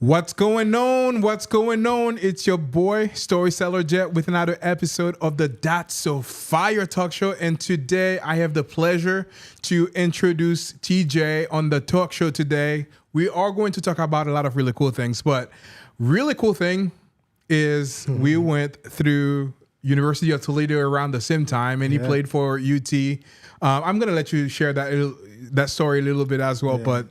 What's going on? What's going on? It's your boy, Storyteller Jet, with another episode of the That's So Fire Talk Show. And today I have the pleasure to introduce TJ on the talk show today. We are going to talk about a lot of really cool things, but really cool thing is we went through University of Toledo around the same time, and he played for UT. I'm going to let you share that story a little bit as well, but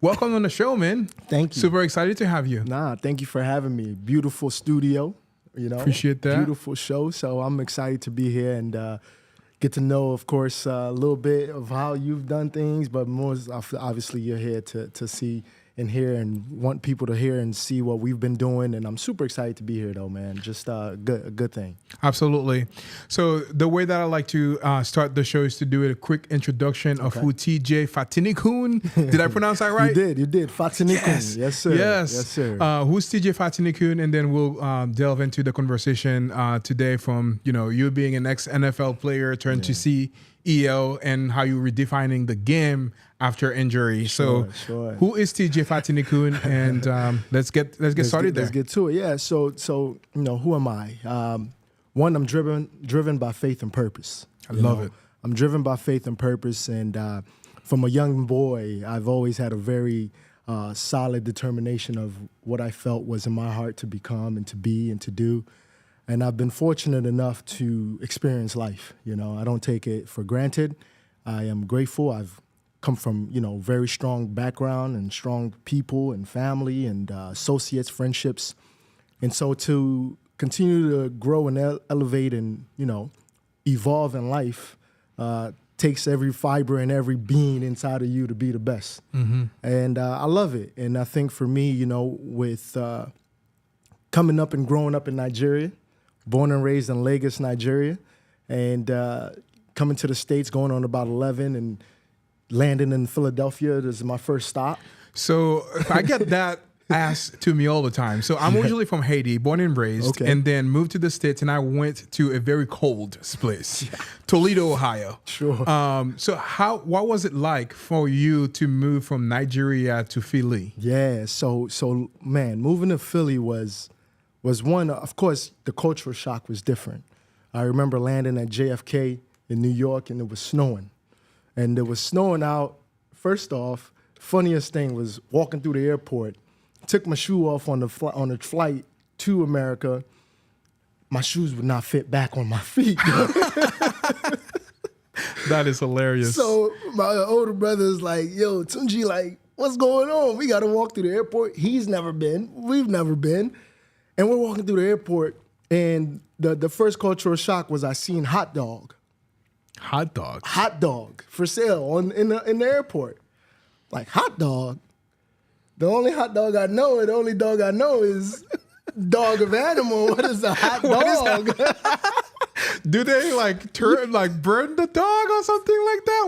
welcome on the show, man. Thank you. Super excited to have you. Thank you for having me. Beautiful studio, Appreciate that. Beautiful show. So I'm excited to be here and get to know, of course, a little bit of how you've done things, but more obviously you're here to see and hear and want people to hear and see what we've been doing. And I'm super excited to be here, though, man. Just a good thing. Absolutely. So the way that I like to start the show is to do a quick introduction of who TJ Fatinikun. Did I pronounce that right? You did. Fatinikun. Yes, sir. Yes, sir. Who's TJ Fatinikun? And then we'll delve into the conversation today from, you being an ex-NFL player turned to CEO and how you're redefining the game after injury. Sure. Who is TJ Fatinikun? And let's get started there. Let's get to it. Yeah. So who am I? One, I'm driven by faith and purpose. I love it. I'm driven by faith and purpose, and from a young boy, I've always had a very solid determination of what I felt was in my heart to become and to be and to do. And I've been fortunate enough to experience life. I don't take it for granted. I am grateful. I've come from, very strong background and strong people and family and associates, friendships. And so to continue to grow and elevate and, evolve in life takes every fiber and every being inside of you to be the best. Mm-hmm. And I love it. And I think for me, with coming up and growing up in Nigeria, born and raised in Lagos, Nigeria, and coming to the States, going on about 11 and landing in Philadelphia. This is my first stop. So I get that asked to me all the time. So I'm originally from Haiti, born and raised, and then moved to the States, and I went to a very cold place, Toledo, Ohio. Sure. So what was it like for you to move from Nigeria to Philly? Yeah. So man, moving to Philly was one. Of course, the cultural shock was different. I remember landing at JFK in New York, and it was snowing. And it was snowing out. First off, funniest thing was walking through the airport, took my shoe off on the flight to America. My shoes would not fit back on my feet. That is hilarious. So my older brother's like, yo, Tunji, like, what's going on? We got to walk through the airport. He's never been. We've never been. And we're walking through the airport, and the first cultural shock was I seen hot dog. Hot dog? Hot dog for sale in the airport. Like, hot dog? The only hot dog I know, and the only dog I know is dog of animal. What is a hot dog? Do they burn the dog or something like that?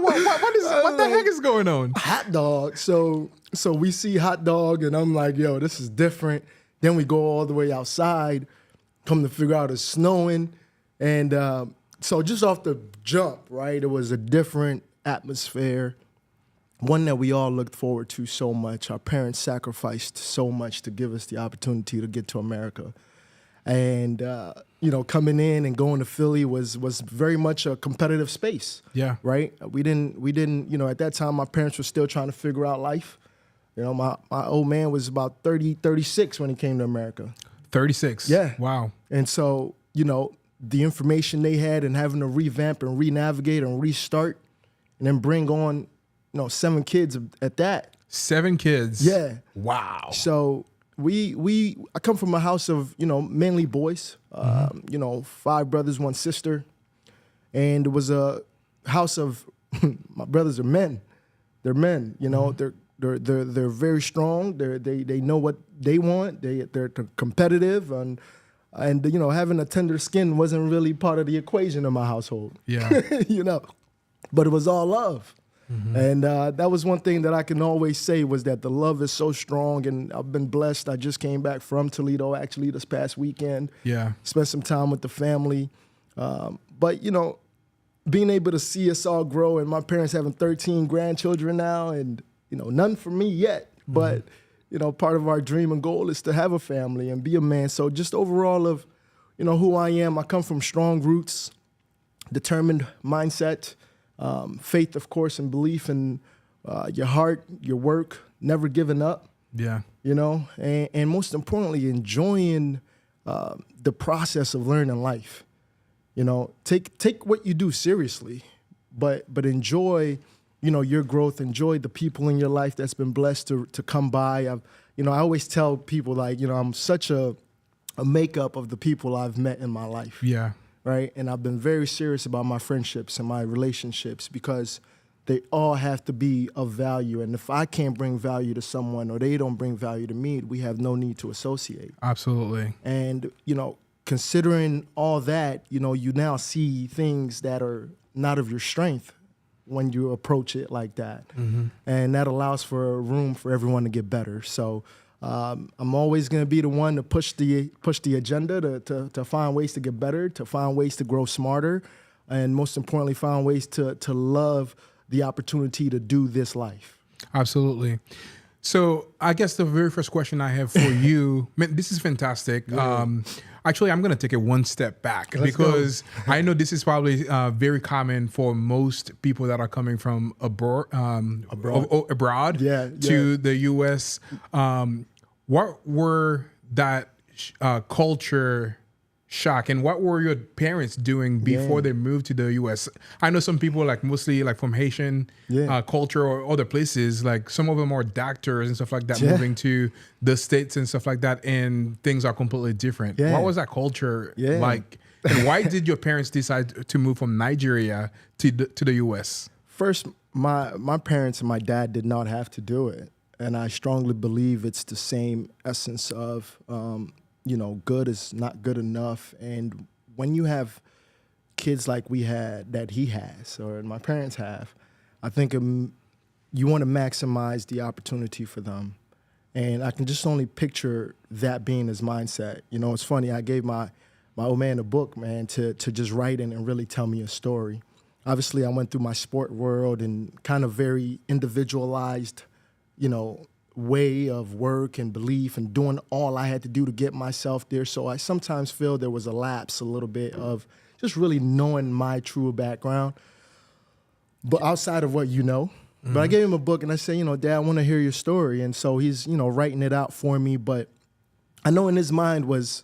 What the heck is going on? Hot dog. So we see hot dog, and I'm like, yo, this is different. Then we go all the way outside, come to figure out it's snowing. And so just off the jump, right, it was a different atmosphere, one that we all looked forward to so much. Our parents sacrificed so much to give us the opportunity to get to America. And, coming in and going to Philly was very much a competitive space. Yeah. Right? We didn't, at that time, my parents were still trying to figure out life. My old man was about 36 when he came to America. 36? Yeah. Wow. And so, the information they had and having to revamp and re-navigate and restart and then bring on, 7 kids at that. 7 kids? Yeah. Wow. So I come from a house of, mainly boys, 5 brothers, 1 sister. And it was a house of, my brothers are men. They're men, They're very strong. They know what they want. They're competitive, and having a tender skin wasn't really part of the equation in my household. Yeah, but it was all love, Mm-hmm. And that was one thing that I can always say was that the love is so strong, and I've been blessed. I just came back from Toledo actually this past weekend. Yeah. Spent some time with the family. But, you know, being able to see us all grow, and my parents having 13 grandchildren now, and, you know, none for me yet, but part of our dream and goal is to have a family and be a man. So just overall of, who I am, I come from strong roots, determined mindset, faith, of course, and belief in your heart, your work, never giving up. Yeah. And most importantly, enjoying the process of learning life. Take what you do seriously, but enjoy, your growth. Enjoy the people in your life that's been blessed to come by. I always tell people like, I'm such a makeup of the people I've met in my life. Yeah. Right. And I've been very serious about my friendships and my relationships because they all have to be of value. And if I can't bring value to someone or they don't bring value to me, we have no need to associate. Absolutely. And, considering all that, you now see things that are not of your strength when you approach it like that. Mm-hmm. And that allows for room for everyone to get better. So I'm always going to be the one to push the agenda to find ways to get better, to find ways to grow smarter, and most importantly, find ways to love the opportunity to do this life. Absolutely. So I guess the very first question I have for you, man, this is fantastic. Yeah. Actually, I'm going to take it one step back because I know this is probably very common for most people that are coming from abroad to the U.S. What were that culture shock and what were your parents doing before they moved to the U.S.? I know some people like mostly like from Haitian culture or other places, like some of them are doctors and stuff like that moving to the States and stuff like that, and things are completely different. What was that culture like? And why did your parents decide to move from Nigeria to the U.S.? First, my parents and my dad did not have to do it. And I strongly believe it's the same essence of good is not good enough. And when you have kids like we had, that he has, or my parents have, I think you want to maximize the opportunity for them. And I can just only picture that being his mindset. It's funny, I gave my old man a book, man, to just write in and really tell me a story. Obviously, I went through my sport world and kind of very individualized, way of work and belief and doing all I had to do to get myself there. So I sometimes feel there was a lapse a little bit of just really knowing my true background, but outside of what But I gave him a book and I said, Dad, I want to hear your story. And so he's, writing it out for me. But I know in his mind was,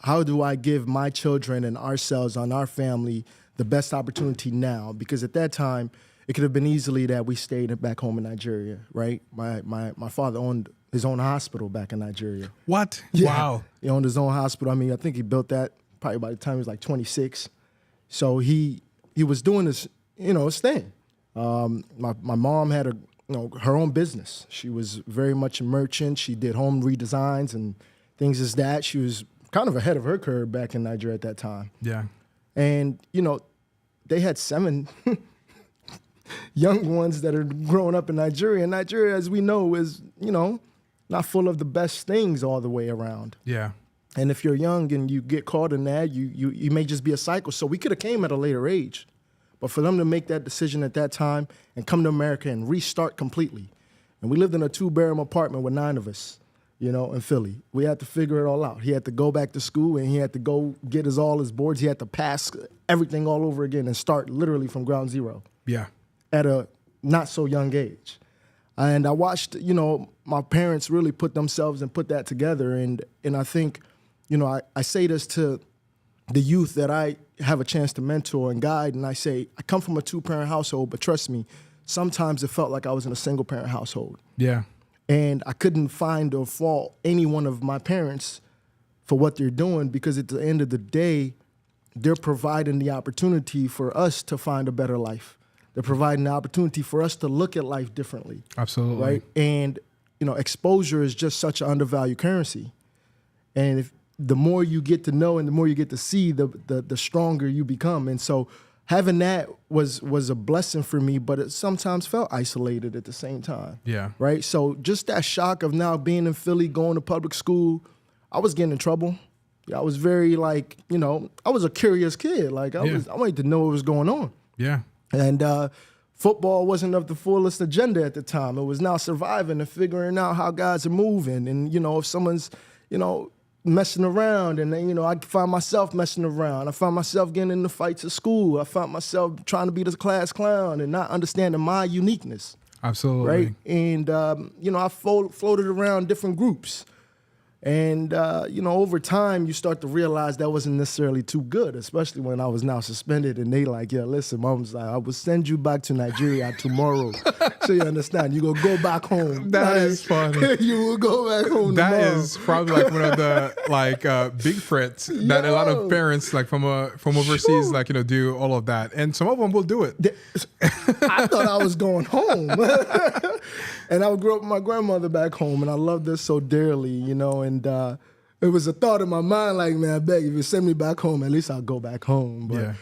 how do I give my children and ourselves and our family the best opportunity now? Because at that time, it could have been easily that we stayed back home in Nigeria, right? My father owned his own hospital back in Nigeria. What? Yeah. Wow. He owned his own hospital. I mean, I think he built that probably by the time he was like 26. So he was doing this, his thing. My mom had her own business. She was very much a merchant. She did home redesigns and things as that. She was kind of ahead of her curve back in Nigeria at that time. Yeah. And, they had 7 young ones that are growing up in Nigeria. And Nigeria, as we know, is, not full of the best things all the way around. Yeah. And if you're young and you get caught in that, you may just be a cycle. So we could have came at a later age. But for them to make that decision at that time and come to America and restart completely. And we lived in a 2-bedroom apartment with 9 of us, in Philly. We had to figure it all out. He had to go back to school and he had to go get all his boards. He had to pass everything all over again and start literally from ground zero. Yeah. At a not so young age. And I watched, my parents really put themselves and put that together. And I think, I say this to the youth that I have a chance to mentor and guide. And I say, I come from a 2-parent household, but trust me, sometimes it felt like I was in a single-parent household. Yeah. And I couldn't find or fault any one of my parents for what they're doing because at the end of the day, they're providing the opportunity for us to find a better life. They're providing the opportunity for us to look at life differently. Absolutely. Right? And, exposure is just such an undervalued currency. And if the more you get to know and the more you get to see, the stronger you become. And so having that was a blessing for me, but it sometimes felt isolated at the same time. Yeah. Right? So just that shock of now being in Philly, going to public school, I was getting in trouble. I was very I was a curious kid. I wanted to know what was going on. Yeah. And football wasn't of the fullest agenda at the time. It was now surviving and figuring out how guys are moving. And, if someone's, messing around, and then, I find myself messing around. I find myself getting into fights at school. I found myself trying to be the class clown and not understanding my uniqueness. Absolutely. Right? And, I floated around different groups. And, over time, you start to realize that wasn't necessarily too good, especially when I was now suspended. And they like, yeah, listen, Mom's like, I will send you back to Nigeria tomorrow. So you understand, you going to go back home. That is funny. You will go back home That tomorrow. is probably like one of the big threats that a lot of parents like from overseas do all of that, and some of them will do it. I thought I was going home. And I grew up with my grandmother back home, and I loved her so dearly, and it was a thought in my mind like, man, I beg, if you send me back home, at least I'll go back home. But Yeah.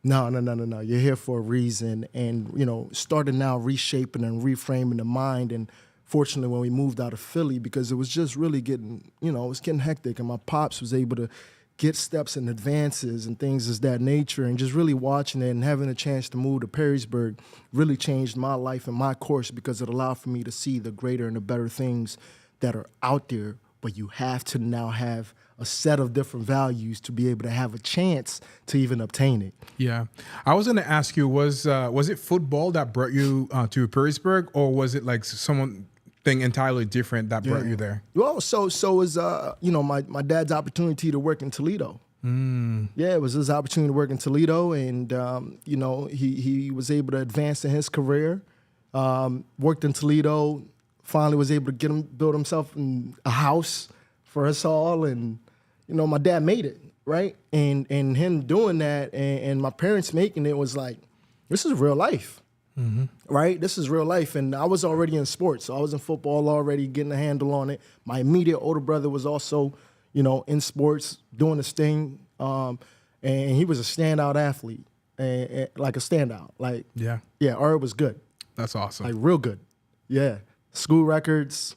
No. You're here for a reason. And, started now reshaping and reframing the mind. And fortunately, when we moved out of Philly, because it was just really getting, it was getting hectic, and my pops was able to get steps and advances and things of that nature, and just really watching it and having a chance to move to Perrysburg really changed my life and my course, because it allowed for me to see the greater and the better things that are out there. But you have to now have a set of different values to be able to have a chance to even obtain it. Yeah, I was going to ask you, was it football that brought you to Perrysburg, or was it like something entirely different that brought you there? Well, so was my dad's opportunity to work in Toledo. Yeah, it was his opportunity to work in Toledo, and he was able to advance in his career. Worked in Toledo, finally was able to build himself a house for us all, and my dad made it, right? And him doing that, and my parents making it, was like, this is real life. Mm-hmm. Right? This is real life. And I was already in sports. So I was in football already, getting a handle on it. My immediate older brother was also, in sports, doing his thing. And he was a standout athlete, like a standout. Like, yeah, Art was good. That's awesome. Like, real good. Yeah. School records,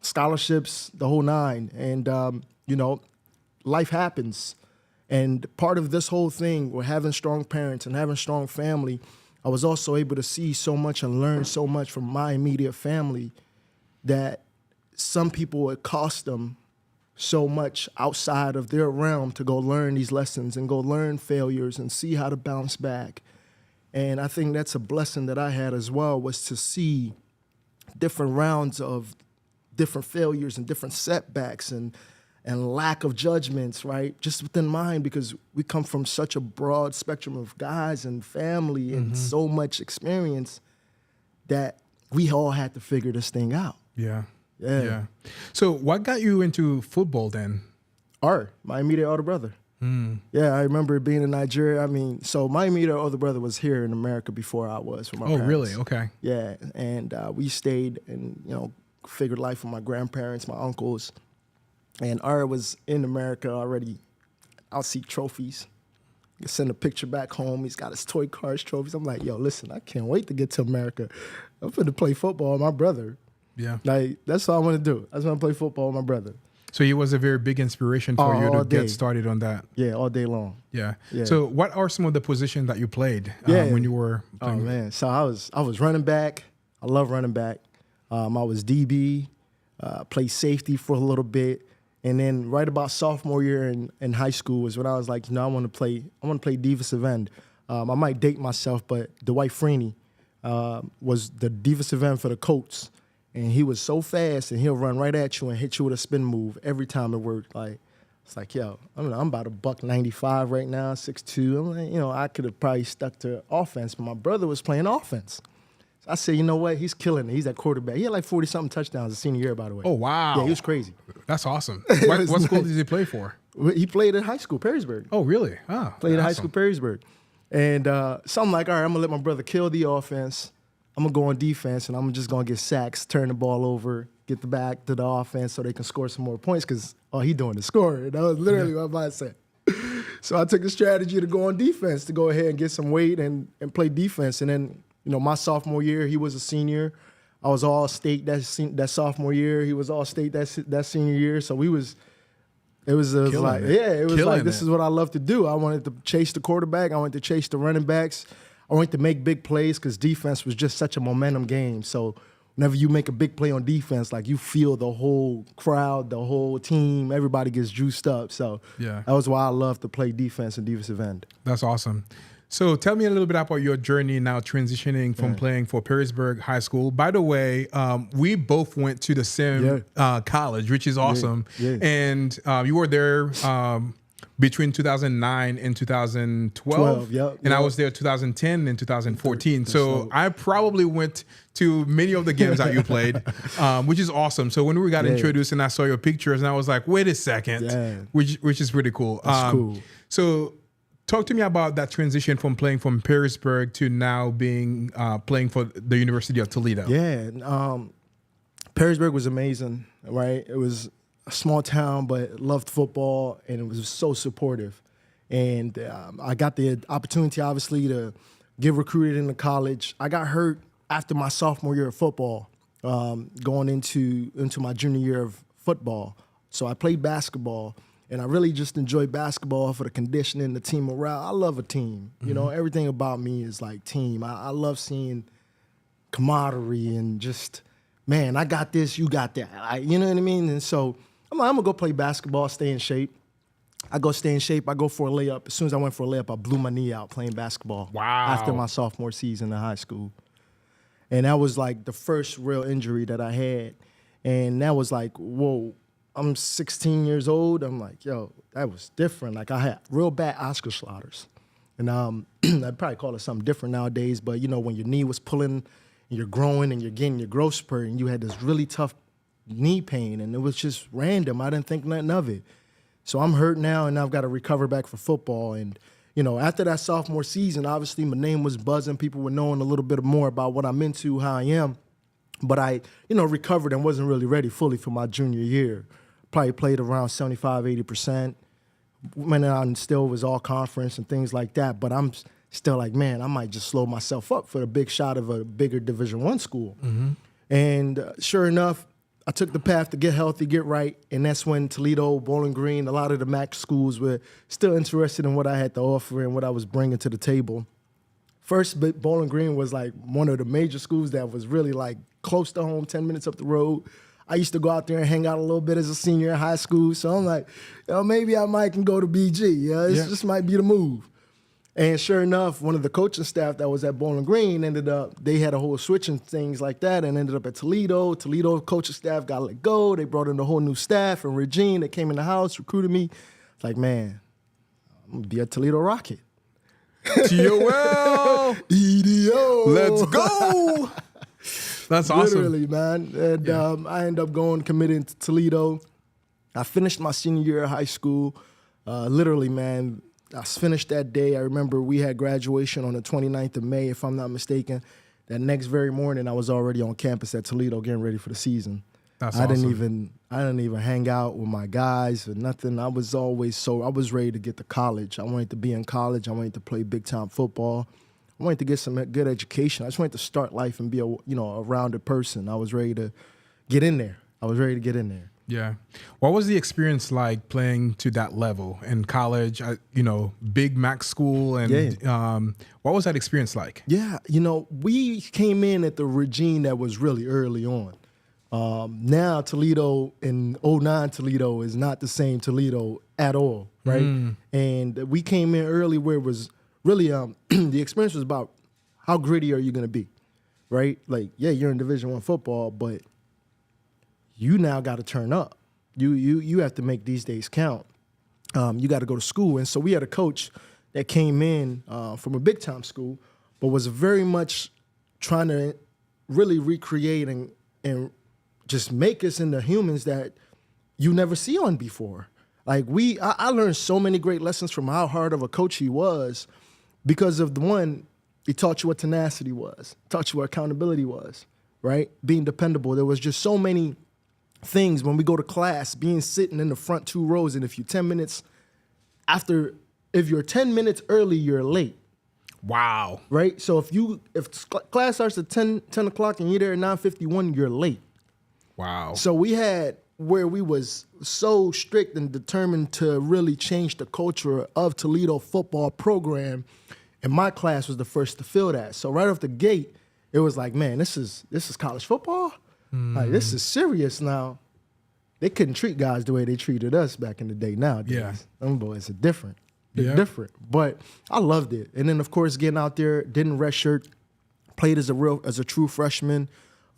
scholarships, the whole nine. And, life happens. And part of this whole thing, with having strong parents and having strong family, I was also able to see so much and learn so much from my immediate family that some people, it cost them so much outside of their realm to go learn these lessons and go learn failures and see how to bounce back. And I think that's a blessing that I had as well, was to see different rounds of different failures and different setbacks and lack of judgments, right? Just within mine, because we come from such a broad spectrum of guys and family and so much experience that we all had to figure this thing out. Yeah. So what got you into football then? Art, my immediate older brother. Yeah, I remember being in Nigeria. So my immediate older brother was here in America before I was with my parents. Oh, really? Okay. Yeah, and we stayed and, figured life with my grandparents, my uncles. And Art was in America already. I'll see trophies. I send a picture back home. He's got his toy cars, trophies. I'm like, yo, listen, I can't wait to get to America. I'm finna play football with my brother. Yeah. Like, that's all I want to do. I just want to play football with my brother. So he was a very big inspiration for you to get started on that. Yeah, all day long. Yeah. So what are some of the positions that you played when you were playing? Oh, man. So I was running back. I love running back. I was DB, played safety for a little bit. And then right about sophomore year in high school was when I was like, I want to play defensive end. I might date myself, but Dwight Freeney was the defensive end for the Colts. And he was so fast, and he'll run right at you and hit you with a spin move every time it worked. Like, it's like, yo, I'm about a $195 right now, 6'2". I'm like, I could have probably stuck to offense, but my brother was playing offense. I said, you know what? He's killing it. He's that quarterback. He had like 40-something touchdowns his senior year, by the way. Oh, wow. Yeah, he was crazy. That's awesome. What school did he play for? He played at high school, Perrysburg. Oh, really? Oh, played at high school, Perrysburg. And so I'm like, all right, I'm going to let my brother kill the offense. I'm going to go on defense, and I'm just going to get sacks, turn the ball over, get the back to the offense so they can score some more points because all he doing is scoring. That was literally my mindset. So I took the strategy to go on defense, to go ahead and get some weight and play defense. And then, my sophomore year, he was a senior. I was all state that sophomore year. He was all state that senior year. So it was like, this is what I love to do. I wanted to chase the quarterback. I wanted to chase the running backs. I wanted to make big plays because defense was just such a momentum game. So whenever you make a big play on defense, like you feel the whole crowd, the whole team, everybody gets juiced up. So Yeah. that was why I love to play defense and defensive end. That's awesome. So tell me a little bit about your journey now transitioning from playing for Perrysburg High School. By the way, we both went to the same college, which is awesome. Yeah. And you were there between 2009 and 2012. And I was there 2010 and 2014. So I probably went to many of the games that you played, which is awesome. So when we got introduced and I saw your pictures and I was like, wait a second, which is pretty cool. That's cool. So talk to me about that transition from playing from Perrysburg to now being playing for the University of Toledo. Yeah, Perrysburg was amazing, right? It was a small town, but loved football, and it was so supportive. And I got the opportunity, obviously, to get recruited into college. I got hurt after my sophomore year of football, going into my junior year of football. So I played basketball. And I really just enjoy basketball for the conditioning, the team morale. I love a team. You know, everything about me is like team. I love seeing camaraderie and just, man, I got this, you got that. You know what I mean? And so I'm like, I'm going to go play basketball, stay in shape. I go stay in shape. I go for a layup. As soon as I went for a layup, I blew my knee out playing basketball. Wow. After my sophomore season in high school. And that was like the first real injury that I had. And that was like, whoa. I'm 16 years old. I'm like, yo, that was different. Like I had real bad Oscar slaughters. And I'd probably call it something different nowadays. But, you know, when your knee was pulling and you're growing and you're getting your growth spurt and you had this really tough knee pain and it was just random. I didn't think nothing of it. So I'm hurt now and I've got to recover back for football. And, you know, after that sophomore season, obviously my name was buzzing. People were knowing a little bit more about what I'm into, how I am. But I, you know, recovered and wasn't really ready fully for my junior year. Probably played around 75, 80%. Went out and still was all conference and things like that. But I'm still like, man, I might just slow myself up for the big shot of a bigger Division I school. And sure enough, I took the path to get healthy, get right. And that's when Toledo, Bowling Green, a lot of the MAC schools were still interested in what I had to offer and what I was bringing to the table. First, Bowling Green was like one of the major schools that was really like close to home, 10 minutes up the road. I used to go out there and hang out a little bit as a senior in high school. So I'm like, maybe I might can go to BG. This might be the move. And sure enough, one of the coaching staff that was at Bowling Green they had a whole switch and things like that and ended up at Toledo. Toledo coaching staff got let go. They brought in a whole new staff and Regine that came in the house, recruited me. It's like, man, I'm going to be a Toledo Rocket. TOL! EDO! Let's go! That's awesome. Literally, man. And I ended up committing to Toledo. I finished my senior year of high school. Literally, man, I finished that day. I remember we had graduation on the 29th of May, if I'm not mistaken. That next very morning, I was already on campus at Toledo getting ready for the season. That's I awesome. didn't even hang out with my guys or nothing. I was ready to get to college. I wanted to be in college. I wanted to play big time football. I wanted to get some good education. I just wanted to start life and be a rounded person. I was ready to get in there. Yeah. What was the experience like playing to that level in college, big MAC school? And what was that experience like? Yeah, we came in at the regime that was really early on. Now Toledo in 09 Toledo is not the same Toledo at all, right? And we came in early where it was really the experience was about how gritty are you going to be, right? Like, yeah, you're in Division I football, but you now got to turn up. You have to make these days count. You got to go to school. And so we had a coach that came in from a big time school, but was very much trying to really recreate and just make us into humans that you never see on before. Like I learned so many great lessons from how hard of a coach he was because of he taught you what tenacity was, taught you what accountability was, right? Being dependable. There was just so many things when we go to class, being sitting in the front 2 rows, and if you're 10 minutes early, you're late. Wow. Right? So if class starts at 10 o'clock and you're there at 9:51, you're late. Wow. So we had where we was so strict and determined to really change the culture of Toledo football program And my class was the first to feel that. So right off the gate, it was like, man, this is college football? Like, this is serious now. They couldn't treat guys the way they treated us back in the day nowadays. Yeah. Them boys are different. They're different. But I loved it. And then, of course, getting out there, didn't redshirt, played as a true freshman.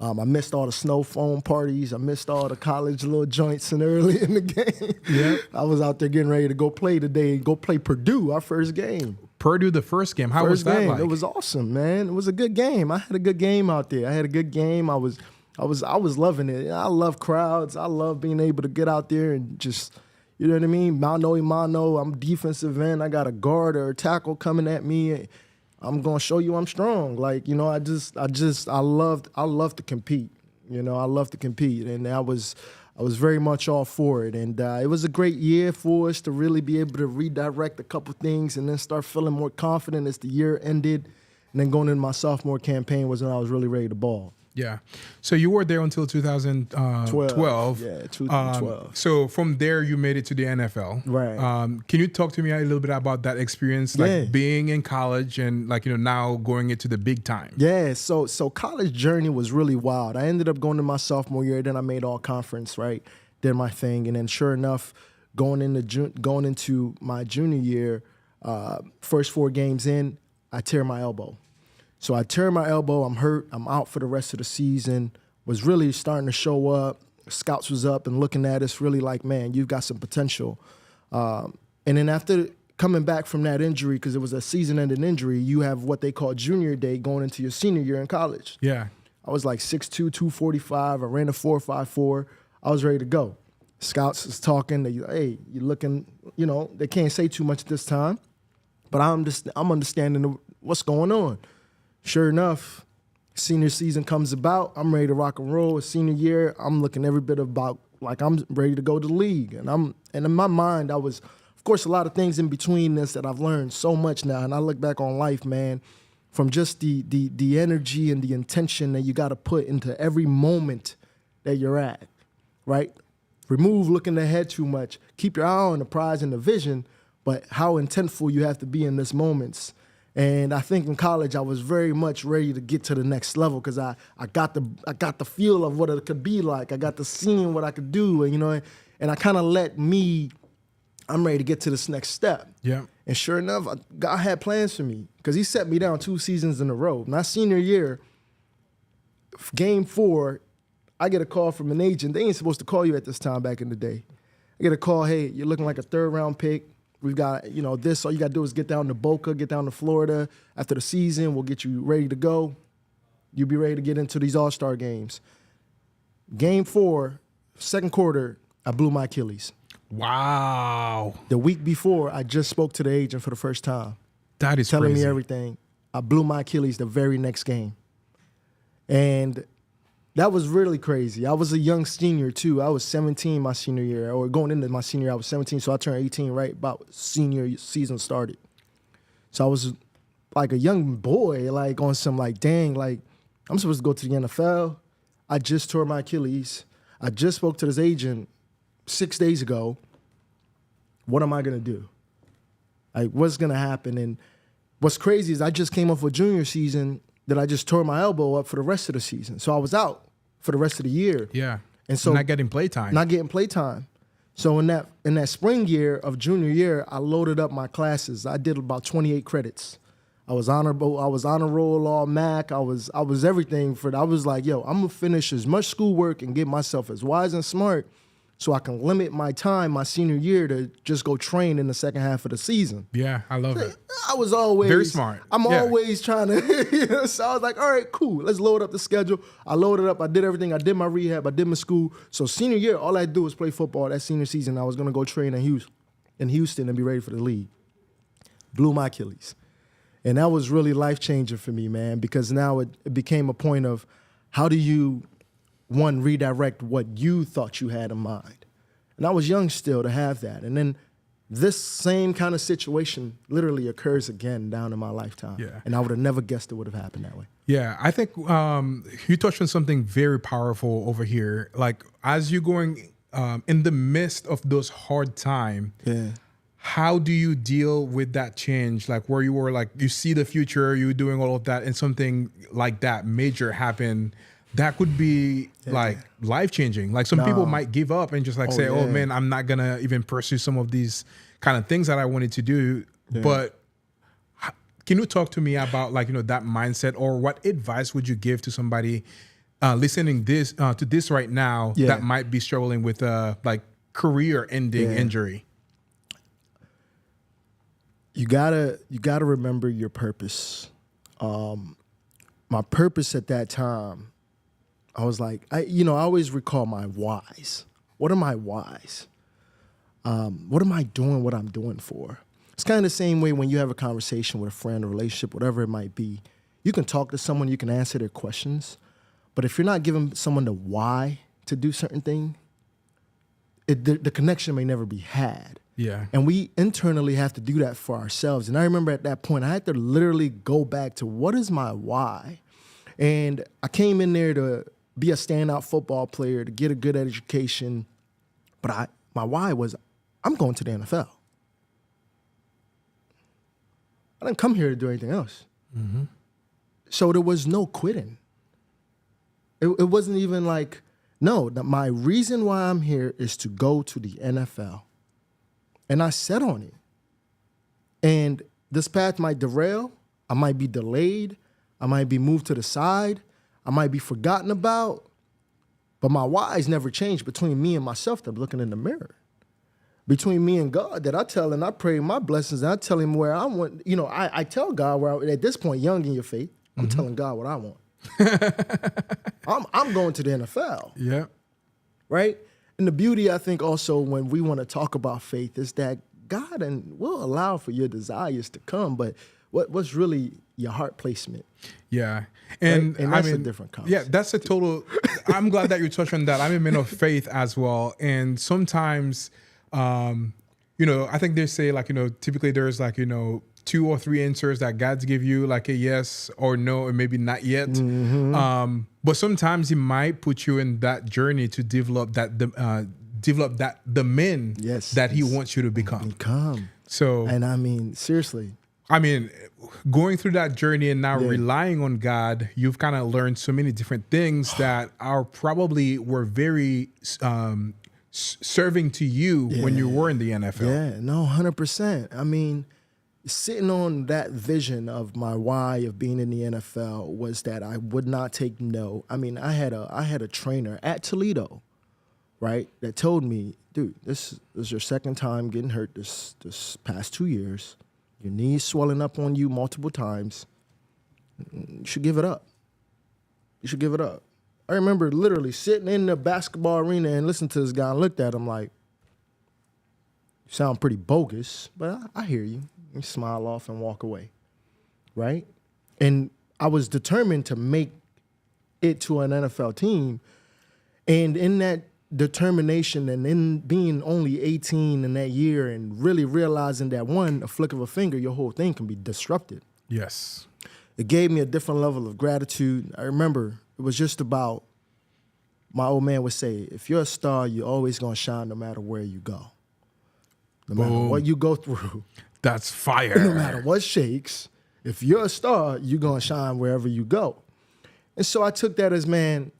I missed all the snow foam parties. I missed all the college little joints and early in the game. Yeah. I was out there getting ready to go play today, go play Purdue, our first game. Purdue, the first game. How was that like? It was awesome, man. It was a good game. I had a good game out there. I was loving it. I love crowds. I love being able to get out there and just, you know what I mean? Mano y mano. I'm defensive end. I got a guard or a tackle coming at me. I'm gonna show you I'm strong. Like, you know, I love to compete. You know, I love to compete, and I was very much all for it. And it was a great year for us to really be able to redirect a couple things, and then start feeling more confident as the year ended. And then going into my sophomore campaign was when I was really ready to ball. Yeah. So you were there until 2012. Yeah, 2012. So from there, you made it to the NFL. Right. Can you talk to me a little bit about that experience, like being in college and like, you know, now going into the big time? Yeah. So college journey was really wild. I ended up going to my sophomore year. Then I made all conference, right? Did my thing. And then sure enough, going into my junior year, first 4 games in, I tear my elbow. So I tear my elbow, I'm hurt, I'm out for the rest of the season, was really starting to show up. Scouts was up and looking at us really like, man, you've got some potential. And then after coming back from that injury, because it was a season-ending injury, you have what they call junior day going into your senior year in college. Yeah. I was like 6'2", 245. I ran a 4.54. I was ready to go. Scouts is talking. They, hey, you're looking, you know, they can't say too much this time. But I'm understanding what's going on. Sure enough, senior season comes about. I'm ready to rock and roll. Senior year, I'm looking every bit about like I'm ready to go to the league. And in my mind, I was, of course, a lot of things in between this that I've learned so much now. And I look back on life, man, from just the energy and the intention that you got to put into every moment that you're at, right? Remove looking ahead too much. Keep your eye on the prize and the vision, but how intentful you have to be in these moments. And I think in college I was very much ready to get to the next level because I got the feel of what it could be like. I got the seeing what I could do, and you know, and I kind of I'm ready to get to this next step. Yeah. And sure enough, God had plans for me because He set me down 2 seasons in a row. My senior year, game 4, I get a call from an agent. They ain't supposed to call you at this time back in the day. I get a call, hey, you're looking like a 3rd-round pick. We've got, you know, this. All you got to do is get down to Boca, get down to Florida. After the season, we'll get you ready to go. You'll be ready to get into these all-star games. Game 4, 2nd quarter, I blew my Achilles. Wow. The week before, I just spoke to the agent for the first time. That is telling crazy. me everything. I blew my Achilles the very next game. And that was really crazy. I was a young senior, too. I was 17 my senior year, or going into my senior year, I was 17, so I turned 18 right about senior season started. So I was like a young boy, like on some like, dang, like I'm supposed to go to the NFL. I just tore my Achilles. I just spoke to this agent 6 days ago. What am I going to do? Like, what's going to happen? And what's crazy is I just came off a junior season that I just tore my elbow up for the rest of the season. So I was out for the rest of the year. Yeah. And so not getting playtime. Not getting playtime. So in that spring year of junior year, I loaded up my classes. I did about 28 credits. I was honorable. I was honor roll, all MAC. I was everything for that. I was like, yo, I'm gonna finish as much schoolwork and get myself as wise and smart so I can limit my time my senior year to just go train in the second half of the season. Yeah, I love it. I was always very smart. I'm always trying to, you know, so I was like, all right, cool. Let's load up the schedule. I loaded up. I did everything. I did my rehab. I did my school. So senior year, all I do was play football. That senior season, I was gonna go train in Houston and be ready for the league. Blew my Achilles. And that was really life-changing for me, man, because now it became a point of how do you, one, redirect what you thought you had in mind. And I was young still to have that. And then this same kind of situation literally occurs again down in my lifetime. Yeah. And I would have never guessed it would have happened that way. Yeah, I think you touched on something very powerful over here. Like, as you're going in the midst of those hard times, how do you deal with that change? Like where you were like, you see the future, you're doing all of that, and something like that major happen, that could be like life changing. Like some people might give up and just like say, oh man, I'm not gonna even pursue some of these kind of things that I wanted to do. But can you talk to me about like, that mindset, or what advice would you give to somebody listening to this right now that might be struggling with like career ending injury? You gotta remember your purpose. My purpose at that time, I was like, I always recall my whys. What are my whys? What am I doing what I'm doing for? It's kind of the same way when you have a conversation with a friend, a relationship, whatever it might be. You can talk to someone, you can answer their questions, but if you're not giving someone the why to do certain thing, the connection may never be had. Yeah. And we internally have to do that for ourselves. And I remember at that point, I had to literally go back to what is my why? And I came in there to be a standout football player, to get a good education. But my why was, I'm going to the NFL. I didn't come here to do anything else. Mm-hmm. So there was no quitting. It wasn't even like, no, my reason why I'm here is to go to the NFL. And I set on it. And this path might derail. I might be delayed. I might be moved to the side. I might be forgotten about. But my why's never changed between me and myself that I'm looking in the mirror. Between me and God that I tell and I pray my blessings and I tell him where I want. I tell God where at this point, young in your faith, I'm telling God what I want. I'm going to the NFL. Yeah. Right? And the beauty, I think, also when we want to talk about faith is that God will allow for your desires to come, but what's really your heart placement? Yeah. And that's a different concept. Yeah, that's a total, I'm glad that you touched on that. I'm a man of faith as well. And sometimes, I think they say like, typically there's like, 2 or 3 answers that God's give you, like a yes or no, or maybe not yet. Mm-hmm. But sometimes He might put you in that journey to develop the men that He wants you to become. So, and seriously. Going through that journey and now relying on God, you've kind of learned so many different things that were very serving to you when you were in the NFL. Yeah, no, 100%. Sitting on that vision of my why of being in the NFL was that I would not take no. I had a trainer at Toledo, right, that told me, dude, this is your second time getting hurt this past 2 years. Your knees swelling up on you multiple times. You should give it up. You should give it up. I remember literally sitting in the basketball arena and listening to this guy and looked at him like, you sound pretty bogus, but I hear you. You smile off and walk away, right? And I was determined to make it to an NFL team. And in that determination and in being only 18 in that year and really realizing that a flick of a finger, your whole thing can be disrupted. Yes. It gave me a different level of gratitude. I remember it was just about, my old man would say, if you're a star, you're always going to shine no matter where you go. No matter what you go through. That's fire. No matter what shakes, if you're a star, you're going to shine wherever you go. And so I took that as, man,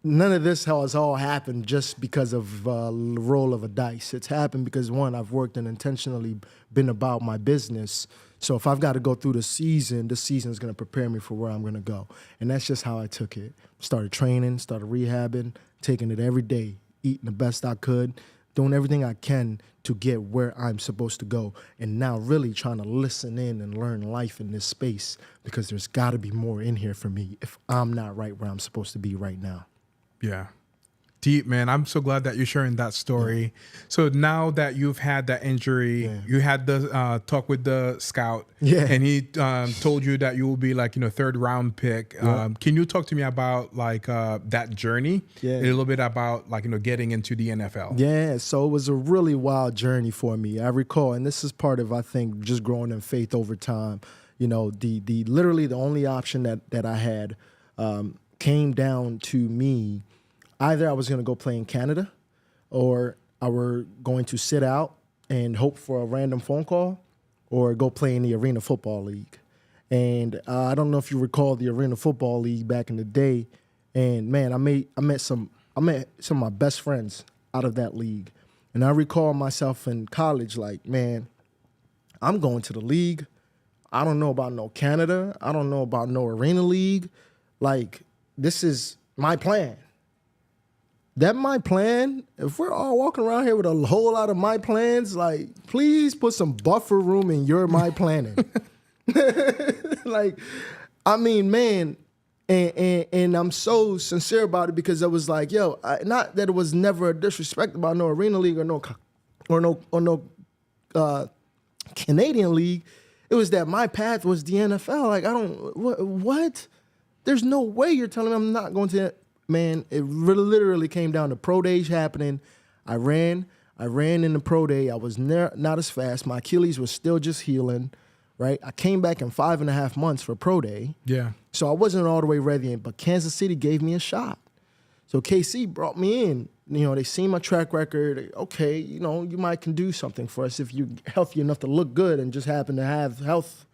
none of this has all happened just because of the roll of a dice. It's happened because, one, I've worked and intentionally been about my business. So if I've got to go through the season is going to prepare me for where I'm going to go. And that's just how I took it. Started training, started rehabbing, taking it every day, eating the best I could, doing everything I can to get where I'm supposed to go. And now really trying to listen in and learn life in this space because there's got to be more in here for me if I'm not right where I'm supposed to be right now. Yeah. Deep, man. I'm so glad that you're sharing that story. Yeah. So now that you've had that injury, you had the talk with the scout, and he told you that you will be like, 3rd round pick. Can you talk to me about like that journey? A little bit about like, getting into the NFL. Yeah. So it was a really wild journey for me. I recall, and this is part of, I think, just growing in faith over time. Literally the only option that I had came down to me. Either I was going to go play in Canada or I were going to sit out and hope for a random phone call or go play in the Arena Football League. And I don't know if you recall the Arena Football League back in the day. And man, I met some of my best friends out of that league. And I recall myself in college like, man, I'm going to the league. I don't know about no Canada. I don't know about no Arena League. Like, this is my plan. That my plan, if we're all walking around here with a whole lot of my plans, like, please put some buffer room in your my planning. Like, I mean, man, and I'm so sincere about it because I was like, yo, not that it was never a disrespect about no Arena League or no Canadian League. It was that my path was the NFL. Like, I don't, what? There's no way you're telling me I'm not going to. Man, it literally came down to pro days happening. I ran in the pro day. I was not as fast. My Achilles was still just healing, right? I came back in 5.5 months for pro day. Yeah. So I wasn't all the way ready, but Kansas City gave me a shot. So KC brought me in. You know, they seen my track record. Okay, you know, you might can do something for us if you're healthy enough to look good and just happen to have health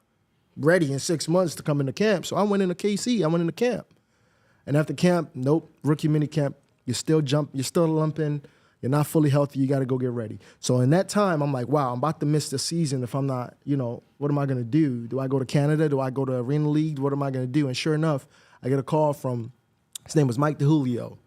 ready in 6 months to come into camp. So I went into KC. I went into camp. And after camp, nope, rookie mini camp, you're still lumping, you're not fully healthy, you got to go get ready. So in that time, I'm like, wow, I'm about to miss the season if I'm not, you know, what am I going to do? Do I go to Canada? Do I go to Arena League? What am I going to do? And sure enough, I get a call from, his name was Mike DeJulio,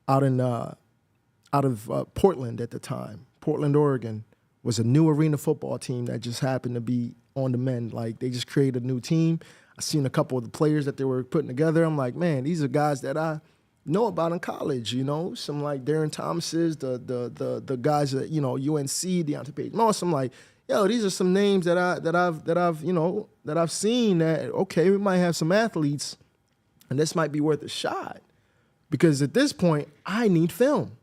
out of Portland at the time. Portland, Oregon was a new arena football team that just happened to be on the mend. Like, they just created a new team. I seen a couple of the players that they were putting together. I'm like, man, these are guys that I know about in college, you know, some like Darren Thomas's, the guys that, you know, UNC, Deontay Page Moss. I'm like, yo, these are some names that I've seen that, okay, we might have some athletes and this might be worth a shot. Because at this point, I need film.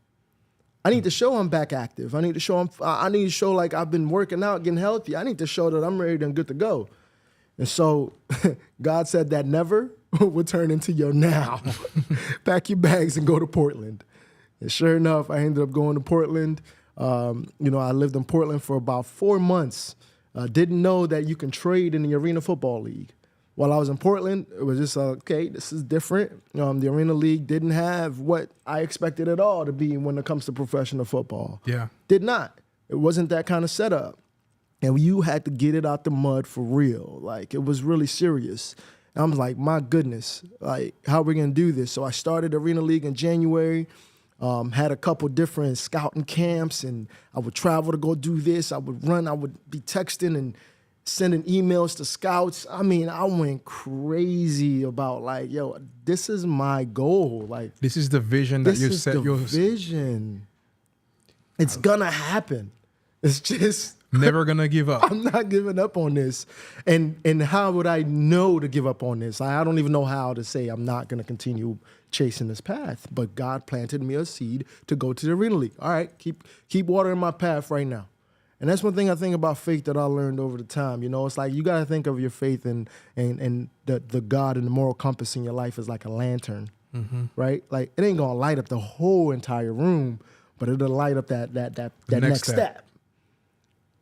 I need to show I'm back active. I need to show like I've been working out, getting healthy. I need to show that I'm ready and good to go. And so God said that never would turn into your now. Pack your bags and go to Portland. And sure enough, I ended up going to Portland. You know, I lived in Portland for about 4 months. Didn't know that you can trade in the Arena Football League. While I was in Portland, it was just, okay, this is different. The Arena League didn't have what I expected at all to be when it comes to professional football. Yeah. Did not. It wasn't that kind of setup. And you had to get it out the mud for real. Like, it was really serious. And I'm like, my goodness, like, how are we going to do this? So I started Arena League in January, had a couple different scouting camps, and I would travel to go do this. I would run. I would be texting and sending emails to scouts. I mean, I went crazy about, like, yo, this is my goal. Like, this is the vision that you set. This is the vision. It's going to happen. It's just... Never gonna give up. I'm not giving up on this. And how would I know to give up on this? I don't even know how to say I'm not gonna continue chasing this path. But God planted me a seed to go to the Arena League. All right, keep watering my path right now. And that's one thing I think about faith that I learned over the time. You know, it's like you gotta think of your faith and the God and the moral compass in your life is like a lantern. Mm-hmm. Right? Like, it ain't gonna light up the whole entire room, but it'll light up that next step.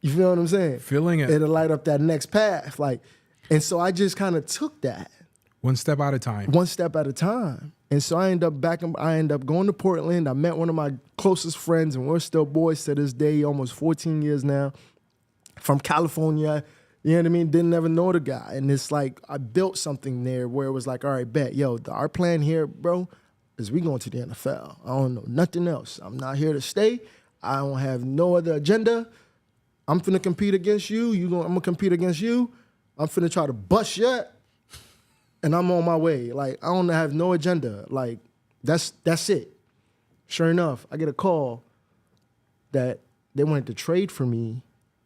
You feel what I'm saying? Feeling it. It'll light up that next path. Like, and so I just kind of took that. One step at a time. One step at a time. And so I end up going to Portland. I met one of my closest friends, and we're still boys to this day, almost 14 years now, from California. You know what I mean? Didn't ever know the guy. And it's like, I built something there where it was like, all right, bet, yo, our plan here, bro, is we going to the NFL. I don't know nothing else. I'm not here to stay. I don't have no other agenda. I'm finna compete against you. I'm gonna compete against you. I'm finna try to bust you, and I'm on my way. Like, I don't have no agenda. Like, that's it. Sure enough, I get a call that they wanted to trade for me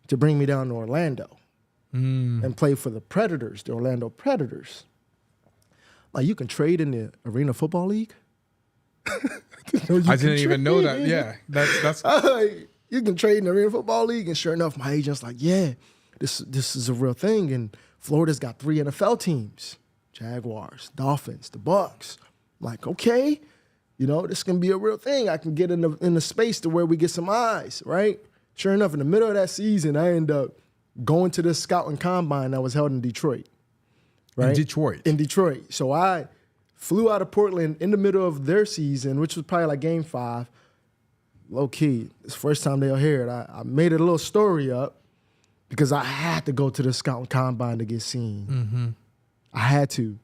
to bring me down to Orlando and play for the Predators, the Orlando Predators. Like, you can trade in the Arena Football League? I didn't even know that. Yeah, that's. You can trade in the Arena Football League, and sure enough, my agent's like, yeah, this is a real thing, and Florida's got 3 NFL teams, Jaguars, Dolphins, the Bucks. I'm like, okay, you know, this can be a real thing. I can get in the space to where we get some eyes, right? Sure enough, in the middle of that season, I ended up going to this scouting combine that was held in Detroit. Right? In Detroit. So I flew out of Portland in the middle of their season, which was probably like game 5. Low key, it's the first time they'll hear it. I made a little story up because I had to go to the scouting combine to get seen. Mm-hmm. I had to.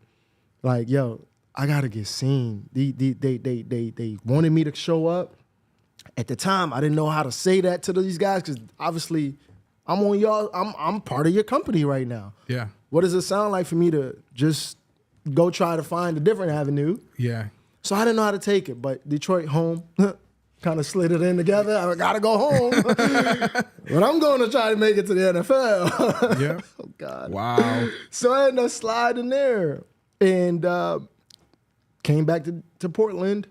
Like, yo, I gotta get seen. They wanted me to show up. At the time, I didn't know how to say that to these guys because obviously I'm on y'all. I'm part of your company right now. Yeah. What does it sound like for me to just go try to find a different avenue? Yeah. So I didn't know how to take it, but Detroit home, kind of slid it in together. I gotta go home. But I'm going to try to make it to the NFL. Yeah. Oh, God. Wow. So I ended up sliding there and came back to Portland.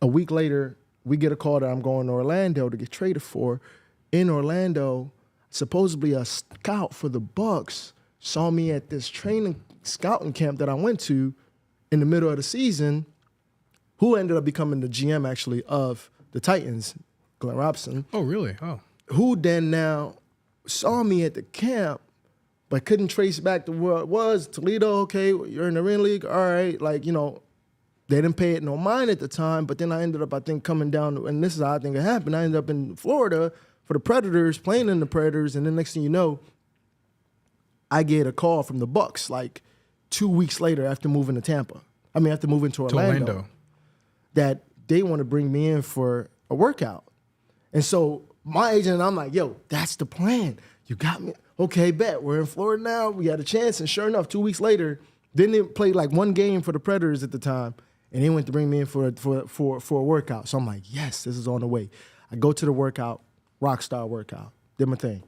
A week later, we get a call that I'm going to Orlando to get traded for. In Orlando, supposedly a scout for the Bucks saw me at this training scouting camp that I went to in the middle of the season, who ended up becoming the GM actually of the Titans, Glenn Robson. Oh, really? Oh. Who then now saw me at the camp, but couldn't trace back to where it was. Toledo, okay, you're in the Arena League, all right. Like, you know, they didn't pay it no mind at the time, but then I ended up, I think, coming down, and this is how I think it happened. I ended up in Florida for the Predators, playing in the Predators, and then next thing you know, I get a call from the Bucks like 2 weeks later after moving to after moving to Orlando. That they want to bring me in for a workout. And so my agent and I'm like, yo, that's the plan. You got me. Okay, bet. We're in Florida now. We got a chance. And sure enough, 2 weeks later, then they played like one game for the Predators at the time, and they went to bring me in for a workout. So I'm like, yes, this is on the way. I go to the workout, rockstar workout, did my thing.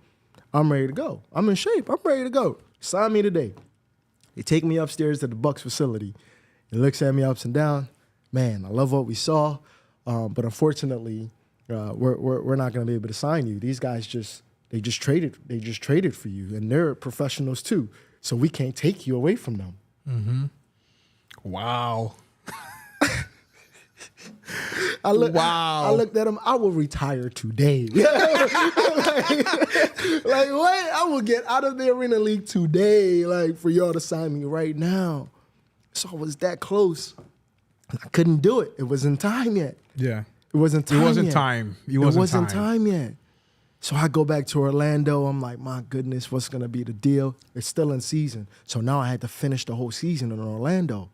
I'm ready to go. I'm in shape. I'm ready to go. Sign me today. They take me upstairs to the Bucks facility. He looks at me ups and down. Man, I love what we saw, but unfortunately, we're not going to be able to sign you. These guys just traded for you, and they're professionals too. So we can't take you away from them. Mm-hmm. Wow. I looked at him. I will retire today. like what? I will get out of the Arena League today. Like for y'all to sign me right now. So I was that close. I couldn't do it. It wasn't time yet. Yeah. It wasn't time. It wasn't yet. time. It wasn't time yet. So I go back to Orlando. I'm like, my goodness, what's gonna be the deal? It's still in season. So now I had to finish the whole season in Orlando.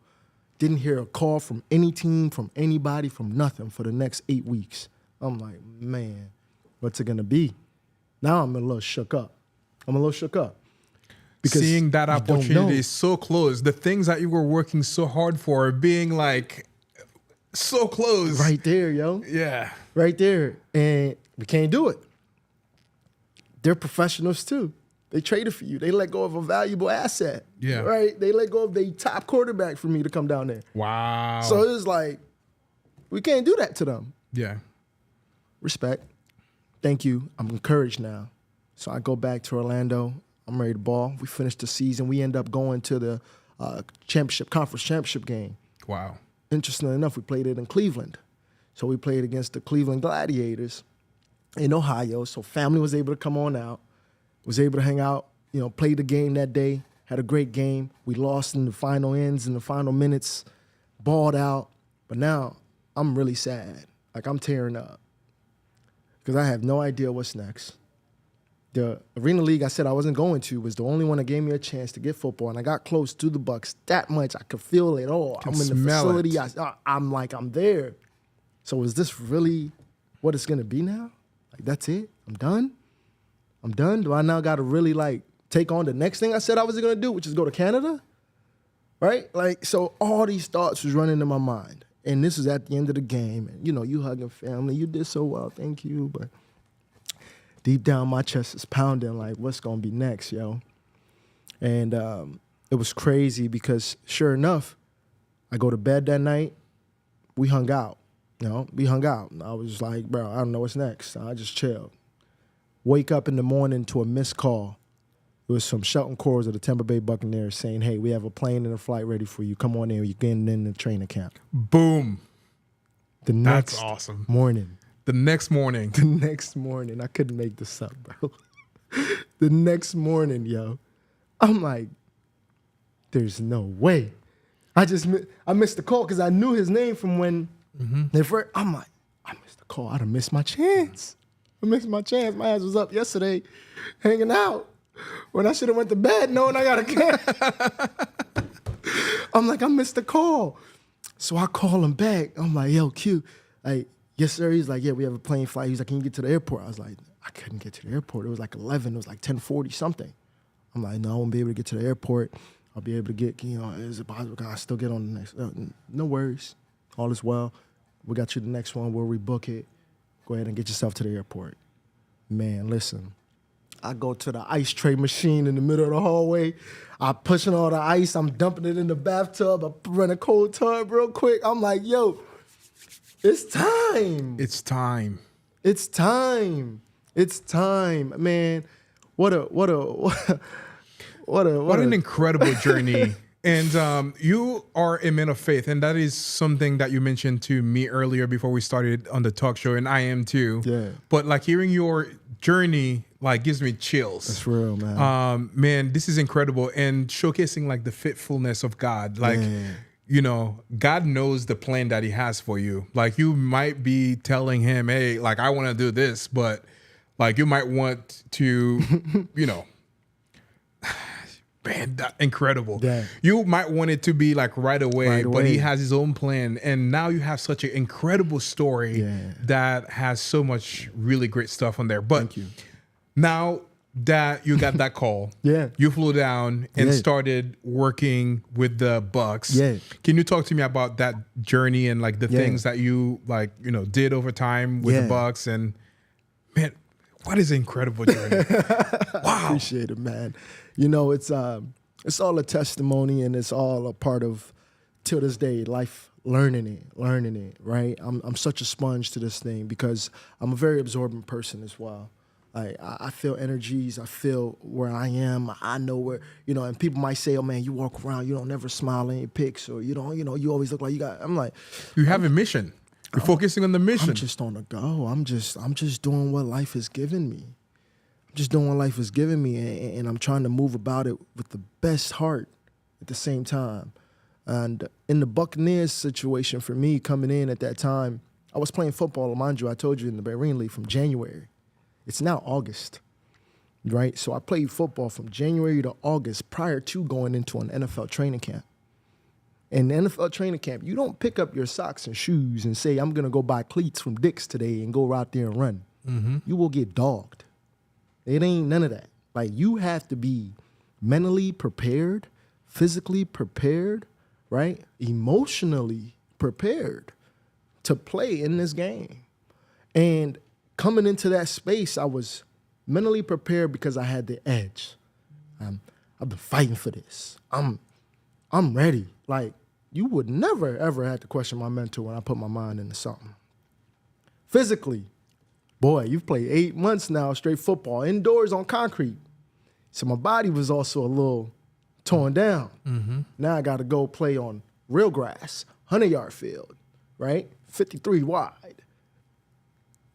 Didn't hear a call from any team, from anybody, from nothing for the next 8 weeks. I'm like, man, what's it gonna be? Now I'm a little shook up. Because seeing that opportunity is so close. The things that you were working so hard for being like so close. Right there, yo. Yeah. Right there. And we can't do it. They're professionals too. They traded for you. They let go of a valuable asset. Yeah. Right? They let go of the top quarterback for me to come down there. Wow. So it was like, we can't do that to them. Yeah. Respect. Thank you. I'm encouraged now. So I go back to Orlando. I'm ready to ball. We finished the season. We end up going to the conference championship game. Wow. Interestingly enough, we played it in Cleveland. So we played against the Cleveland Gladiators in Ohio. So family was able to come on out, was able to hang out, played the game that day, had a great game. We lost in the final ends, in the final minutes, balled out. But now I'm really sad. Like I'm tearing up because I have no idea what's next. The Arena League I said I wasn't going to was the only one that gave me a chance to get football, and I got close to the Bucks that much. I could feel it all. I'm in the facility. I'm like, I'm there. So is this really what it's going to be now? Like, that's it? I'm done? Do I now got to really, take on the next thing I said I was going to do, which is go to Canada? Right? So all these thoughts was running in my mind. And this is at the end of the game. And, you hugging family. You did so well. Thank you. But deep down, my chest is pounding like, what's going to be next, yo? And it was crazy because, sure enough, I go to bed that night. We hung out. We hung out. I was like, bro, I don't know what's next. I just chilled. Wake up in the morning to a missed call. It was from Shelton Cores of the Tampa Bay Buccaneers saying, hey, we have a plane and a flight ready for you. Come on in. You're getting in the training camp. Boom. The next awesome. morning, The next morning. The next morning, I couldn't make this up, bro. The next morning, yo, I'm like, there's no way. I missed the call because I knew his name from when they first. I'm like, I missed the call. I'd have missed my chance. I missed my chance. My ass was up yesterday, hanging out when I should have went to bed knowing I got a camp. I'm like, I missed the call. So I call him back. I'm like, yo, Q, like, yes, sir. He's like, yeah, we have a plane flight. He's like, can you get to the airport? I was like, I couldn't get to the airport. It was like 11. It was like 10:40 something. I'm like, no, I won't be able to get to the airport. I'll be able to get, is it possible? Can I still get on the next? No worries. All is well. We got you the next one. We'll rebook it. Go ahead and get yourself to the airport. Man, listen. I go to the ice tray machine in the middle of the hallway. I'm pushing all the ice. I'm dumping it in the bathtub. I run a cold tub real quick. I'm like, yo, it's time. It's time. It's time. It's time, man. What an incredible journey. And you are a man of faith, and that is something that you mentioned to me earlier before we started on the talk show, and I am too. Yeah. But like hearing your journey like gives me chills. That's real, man. Man, this is incredible, and showcasing like the faithfulness of God. Like, God knows the plan that He has for you. Like, you might be telling Him, "Hey, like I want to do this," but like you might want to, man, that's incredible. Yeah. You might want it to be like right away, but He has His own plan. And now you have such an incredible story that has so much really great stuff on there. But Thank you. Now that you got that call, you flew down and started working with the Bucks. Yeah. Can you talk to me about that journey and like the things that you did over time with the Bucks? And man, what is an incredible journey. Wow. Appreciate it, man. It's all a testimony, and it's all a part of, till this day, life, learning it, right? I'm such a sponge to this thing because I'm a very absorbent person as well. I feel energies. I feel where I am. I know where, and people might say, oh, man, you walk around, you don't never smile in your pics, or you always look like you got, I'm like. You have a mission. You're focusing on the mission. I'm just on the go. I'm just doing what life has given me. I'm just doing what life has given me, and I'm trying to move about it with the best heart at the same time. And in the Buccaneers situation for me coming in at that time, I was playing football, mind you, I told you, in the Bahrain League from January. It's now August, right? So I played football from January to August prior to going into an NFL training camp. In the NFL training camp, you don't pick up your socks and shoes and say, I'm going to go buy cleats from Dick's today and go out there and run. Mm-hmm. You will get dogged. It ain't none of that. Like, you have to be mentally prepared, physically prepared, right? Emotionally prepared to play in this game. And coming into that space, I was mentally prepared because I had the edge. I've been fighting for this. I'm ready. Like, you would never, ever have to question my mental when I put my mind into something. Physically, boy, you've played 8 months now straight football, indoors on concrete. So my body was also a little torn down. Mm-hmm. Now I got to go play on real grass, 100-yard field, right? 53 wide,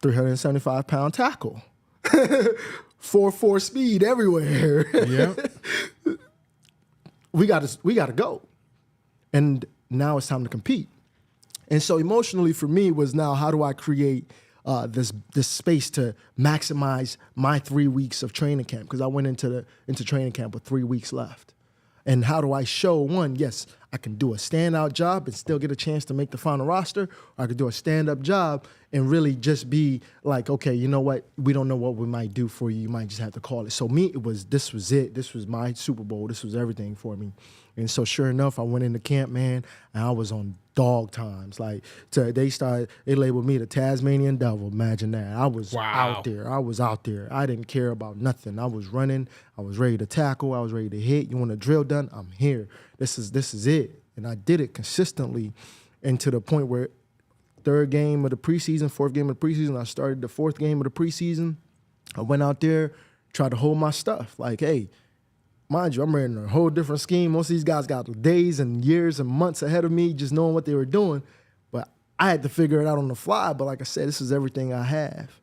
375-pound tackle, 4.4 speed everywhere. Yeah, we got to go. And now it's time to compete. And so emotionally for me was now, how do I create this space to maximize my 3 weeks of training camp? Because I went into training camp with 3 weeks left. And how do I show, one, yes, I can do a standout job and still get a chance to make the final roster, or I could do a stand-up job and really just be like, okay, you know what? We don't know what we might do for you. You might just have to call it. So me, this was it. This was my Super Bowl. This was everything for me. And so sure enough, I went into camp, man, and I was on dog times. Like, they labeled me the Tasmanian Devil. Imagine that. I was out there. I didn't care about nothing. I was running. I was ready to tackle. I was ready to hit. You want a drill done? I'm here. This is it. And I did it consistently, and to the point where 3rd game of the preseason, 4th game of the preseason, I started the 4th game of the preseason. I went out there, tried to hold my stuff. Like, hey, mind you, I'm running a whole different scheme. Most of these guys got days and years and months ahead of me just knowing what they were doing. But I had to figure it out on the fly. But like I said, this is everything I have.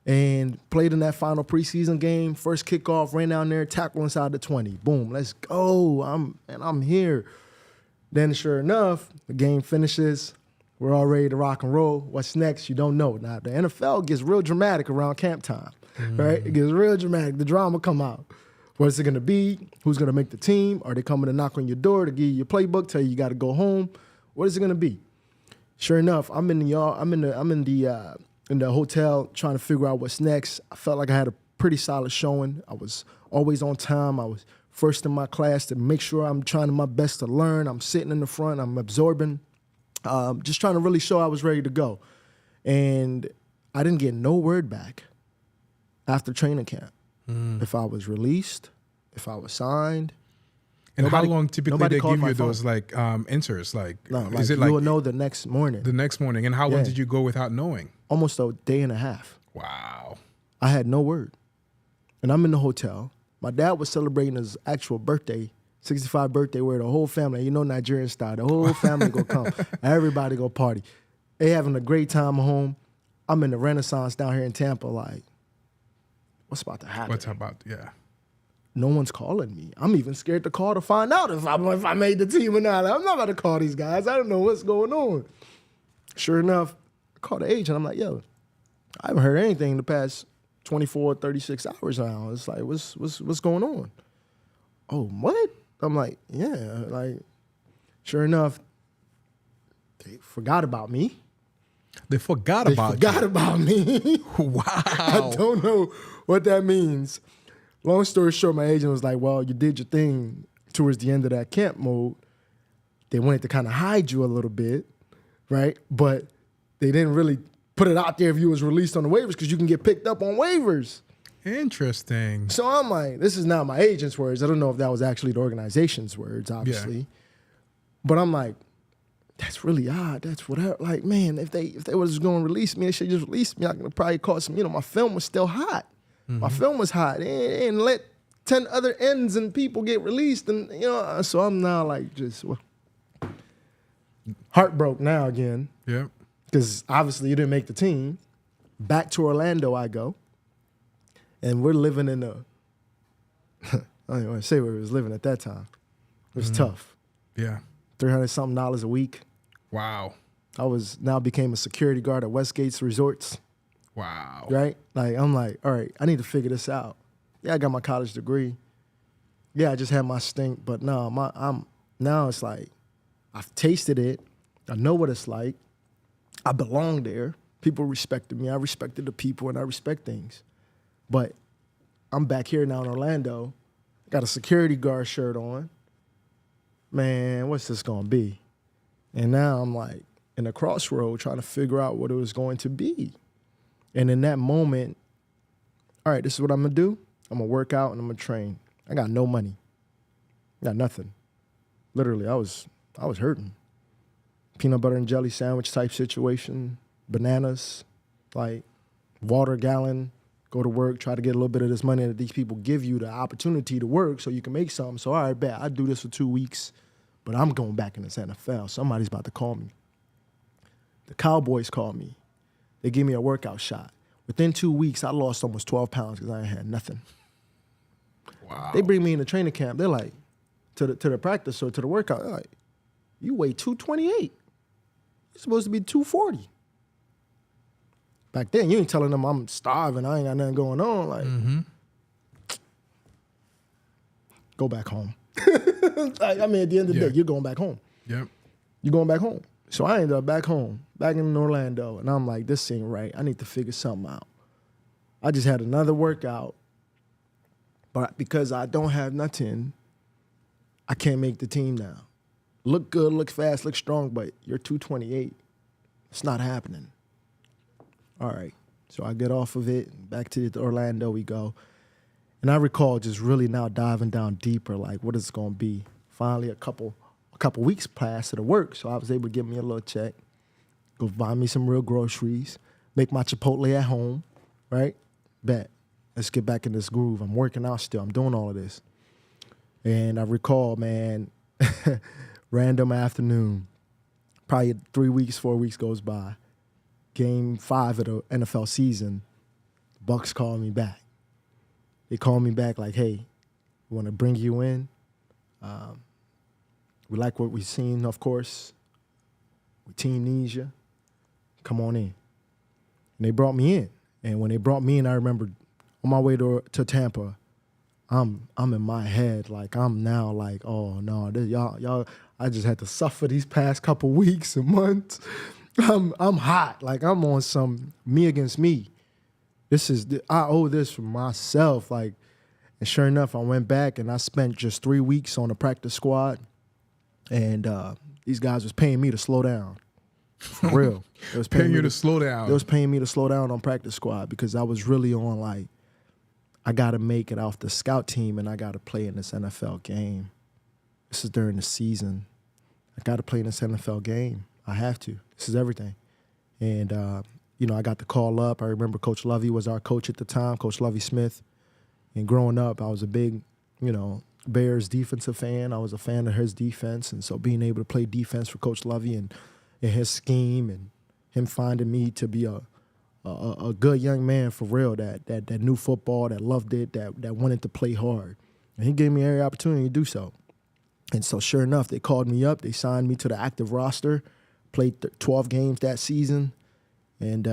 And played in that final preseason game. First kickoff, ran down there, tackle inside the 20. Boom, let's go. I'm here. Then sure enough, the game finishes. We're all ready to rock and roll. What's next? You don't know. Now, the NFL gets real dramatic around camp time, right? It gets real dramatic. The drama come out. What's it going to be? Who's going to make the team? Are they coming to knock on your door to give you your playbook, tell you got to go home? What is it going to be? Sure enough, I'm in the hotel trying to figure out what's next. I felt like I had a pretty solid showing. I was always on time. I was first in my class to make sure I'm trying my best to learn. I'm sitting in the front. I'm absorbing. Just trying to really show I was ready to go. And I didn't get no word back after training camp. If I was released, if I was signed. And how long typically they give you those like answers? Like, is it you will know the next morning. The next morning. And how long did you go without knowing? Almost a day and a half. Wow. I had no word. And I'm in the hotel. My dad was celebrating his actual birthday, 65th birthday, where the whole family, Nigerian style, the whole family go come. Everybody go party. They having a great time at home. I'm in the Renaissance down here in Tampa, like, what's about to happen? No one's calling me. I'm even scared to call to find out if I made the team or not. I'm not about to call these guys. I don't know what's going on. Sure enough, I called the agent. I'm like, yo, I haven't heard anything in the past 24, 36 hours now. It's like, what's going on? Oh, what? I'm like, yeah. Like, sure enough, they forgot about me. They forgot about me. Wow. I don't know what that means. Long story short, my agent was like, well, you did your thing towards the end of that camp mode. They wanted to kind of hide you a little bit, right? But they didn't really put it out there if you was released on the waivers because you can get picked up on waivers. Interesting. So I'm like, this is not my agent's words. I don't know if that was actually the organization's words, obviously. Yeah. But I'm like, that's really odd. That's whatever. Like, man, if they was going to release me, they should just release me. I could probably caught some, my film was still hot. My film was hot. And let 10 other ends and people get released. And, so I'm now like just heartbroke now again. Yeah. Because obviously you didn't make the team. Back to Orlando I go. And we're living in a, I don't even want to say where we was living at that time. It was tough. Yeah. $300-something a week. Wow. I now became a security guard at Westgate's Resorts. Wow. Right? Like, I'm like, all right, I need to figure this out. Yeah, I got my college degree. Yeah, I just had my stint, but no, now it's like, I've tasted it. I know what it's like. I belong there. People respected me. I respected the people, and I respect things. But I'm back here now in Orlando. Got a security guard shirt on. Man, what's this gonna be? And now I'm like in a crossroad trying to figure out what it was going to be. And in that moment, all right, this is what I'm gonna do. I'm gonna work out and I'm gonna train. I got no money. I got nothing. Literally, I was hurting. Peanut butter and jelly sandwich type situation, bananas, like water gallon, go to work, try to get a little bit of this money that these people give you the opportunity to work so you can make something. So, all right, bet, I do this for 2 weeks, but I'm going back in this NFL. Somebody's about to call me. The Cowboys called me. They gave me a workout shot. Within 2 weeks, I lost almost 12 pounds because I ain't had nothing. Wow. They bring me in the training camp. They're like, to the practice or to the workout, they're like, you weigh 228. You're supposed to be 240. Back then, you ain't telling them I'm starving. I ain't got nothing going on. Like, go back home. Like, I mean, at the end of the day, you're going back home. Yep. You're going back home. So I ended up back home, back in Orlando, and I'm like, this ain't right. I need to figure something out. I just had another workout, but because I don't have nothing, I can't make the team now. Look good, look fast, look strong, but you're 228. It's not happening. All right. So I get off of it, back to Orlando we go. And I recall just really now diving down deeper, like what is it going to be? Finally, a couple weeks passed to work, so I was able to get me a little check, go buy me some real groceries, make my Chipotle at home, right? Bet. Let's get back in this groove. I'm working out still. I'm doing all of this. And I recall, man, random afternoon, Probably 3 weeks, 4 weeks goes by. Game 5 of the NFL season, Bucks call me back. They call me back like, hey, we want to bring you in. We like what we've seen, of course. We team needs you. Come on in. And they brought me in. And when they brought me in, I remember on my way to Tampa, I'm in my head like I'm now like, oh no, y'all I just had to suffer these past couple weeks and months. I'm hot. Like I'm on some me against me. I owe this for myself. Like, and sure enough, I went back and I spent just 3 weeks on the practice squad. And these guys was paying me to slow down. For real. They was paying you to slow down. They was paying me to slow down on practice squad because I was really on like, I got to make it off the scout team and I got to play in this NFL game. This is during the season. I got to play in this NFL game. I have to. This is everything. And, I got the call up. I remember Coach Lovey was our coach at the time, Coach Lovey Smith. And growing up, I was a big, Bears defensive fan. I was a fan of his defense. And so being able to play defense for Coach Lovey and his scheme and him finding me to be a good young man for real that knew football, that loved it, that wanted to play hard. And he gave me every opportunity to do so. And so sure enough, they called me up. They signed me to the active roster, played 12 games that season. And,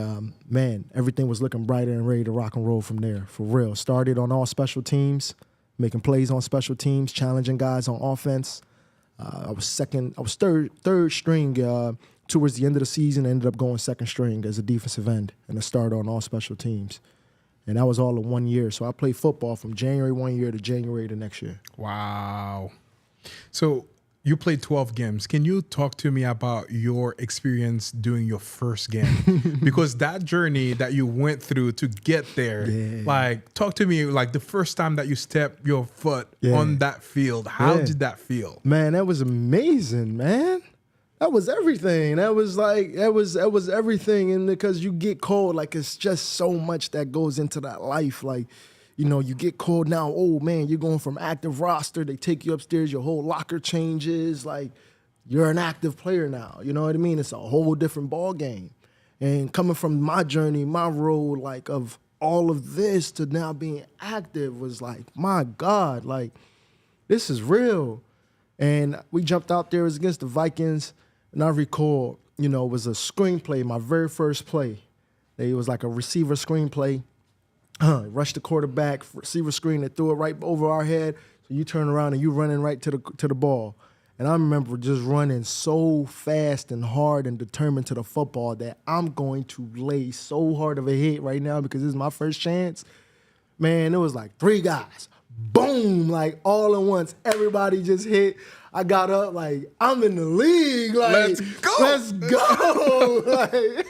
everything was looking brighter and ready to rock and roll from there, for real. Started on all special teams, making plays on special teams, challenging guys on offense. I was third string towards the end of the season. Ended up going second string as a defensive end and a starter on all special teams. And that was all in 1 year. So I played football from January 1 year to January the next year. Wow. So you played 12 games. Can you talk to me about your experience doing your first game? Because that journey that you went through to get there, talk to me like the first time that you stepped your foot on that field. How did that feel? Man, that was amazing, man. That was everything. That was everything. And because you get called, like it's just so much that goes into that life. Like, you get called now, oh man, you're going from active roster. They take you upstairs, your whole locker changes. Like, you're an active player now. You know what I mean? It's a whole different ball game. And coming from my journey, my road, like of all of this to now being active was like, my God, like this is real. And we jumped out there, it was against the Vikings. And I recall, it was a screenplay, my very first play. It was like a receiver screenplay. Rushed the quarterback, receiver screen, and threw it right over our head. So you turn around and you running right to the ball. And I remember just running so fast and hard and determined to the football that I'm going to lay so hard of a hit right now because this is my first chance. Man, it was like 3 guys. Boom, like all at once. Everybody just hit. I got up like, I'm in the league. Like, let's go. Let's go. Like,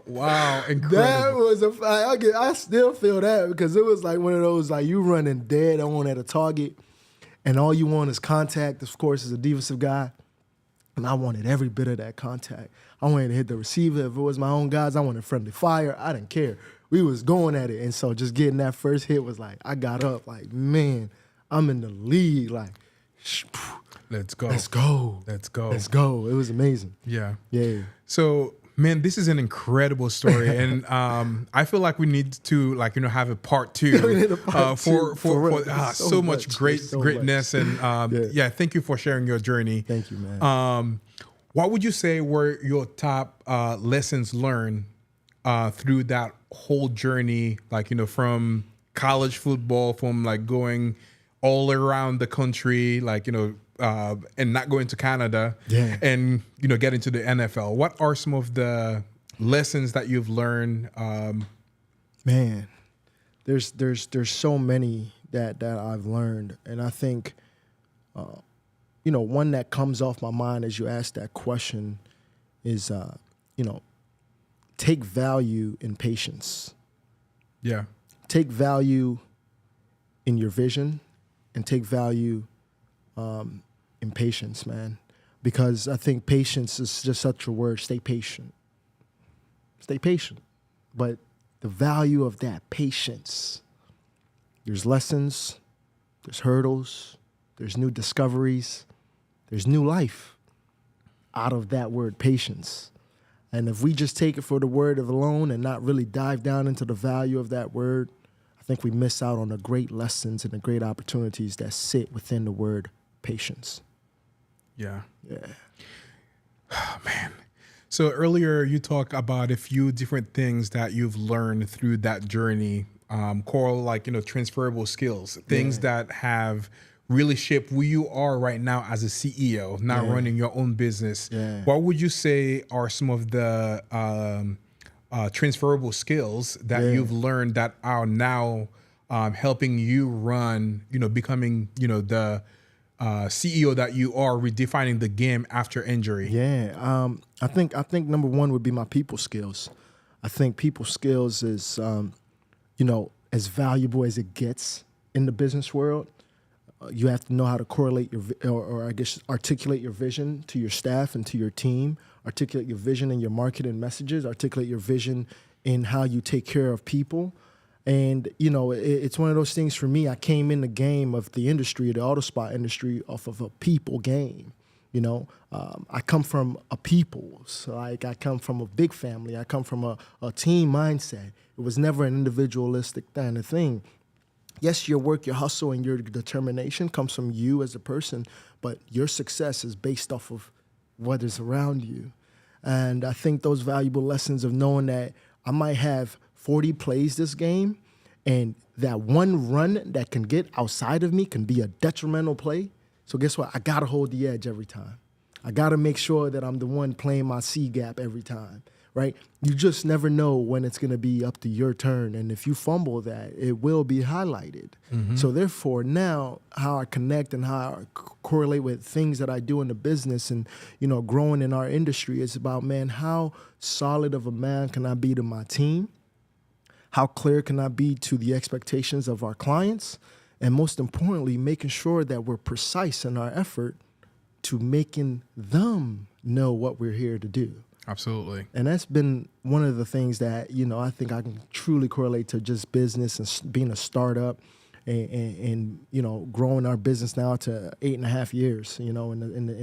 wow, incredible. That was I still feel that because it was like one of those, like you running dead on at a target and all you want is contact, of course, as a defensive guy. And I wanted every bit of that contact. I wanted to hit the receiver. If it was my own guys, I wanted friendly fire. I didn't care. We was going at it. And so just getting that first hit was like, I got up like, man, I'm in the league. Like, let's go. Let's go. Let's go. Let's go. It was amazing. Yeah. Yeah. So, man, this is an incredible story, and I feel like we need to, have a part 2 for so much greatness, and thank you for sharing your journey. Thank you, man. What would you say were your top lessons learned through that whole journey, from college football, from going all around the country, and not going to Canada, and get into the NFL? What are some of the lessons that you've learned? Man, there's so many that I've learned, and I think, one that comes off my mind as you ask that question is, take value in patience. Yeah, take value in your vision, and take value in patience, man. Because I think patience is just such a word. Stay patient. Stay patient. But the value of that patience, there's lessons, there's hurdles, there's new discoveries, there's new life. out of that word patience. And if we just take it for the word of alone and not really dive down into the value of that word, I think we miss out on the great lessons and the great opportunities that sit within the word patience. Yeah. Yeah. Oh, man. So earlier you talked about a few different things that you've learned through that journey, core like, transferable skills, things that have really shaped who you are right now as a CEO, now running your own business. Yeah. What would you say are some of the transferable skills that you've learned that are now helping you run, becoming, the CEO that you are, redefining the game after injury? Yeah, I think number one would be my people skills. I think people skills is as valuable as it gets in the business world. You have to know how to correlate or I guess articulate your vision to your staff and to your team. Articulate your vision in your marketing messages. Articulate your vision in how you take care of people. And, it's one of those things for me. I came in the game of the industry, the auto spa industry, off of a people game. I come from a people. So I come from a big family. I come from a team mindset. It was never an individualistic kind of thing. Yes, your work, your hustle, and your determination comes from you as a person, but your success is based off of what is around you. And I think those valuable lessons of knowing that I might have 40 plays this game, and that one run that can get outside of me can be a detrimental play. So guess what? I got to hold the edge every time. I got to make sure that I'm the one playing my C gap every time, right? You just never know when it's going to be up to your turn. And if you fumble that, it will be highlighted. So therefore, now how I connect and how I correlate with things that I do in the business and, growing in our industry is about, man, how solid of a man can I be to my team? How clear can I be to the expectations of our clients? And most importantly, making sure that we're precise in our effort to making them know what we're here to do. Absolutely. And that's been one of the things that, I think I can truly correlate to just business and being a startup and growing our business now to 8.5 years, in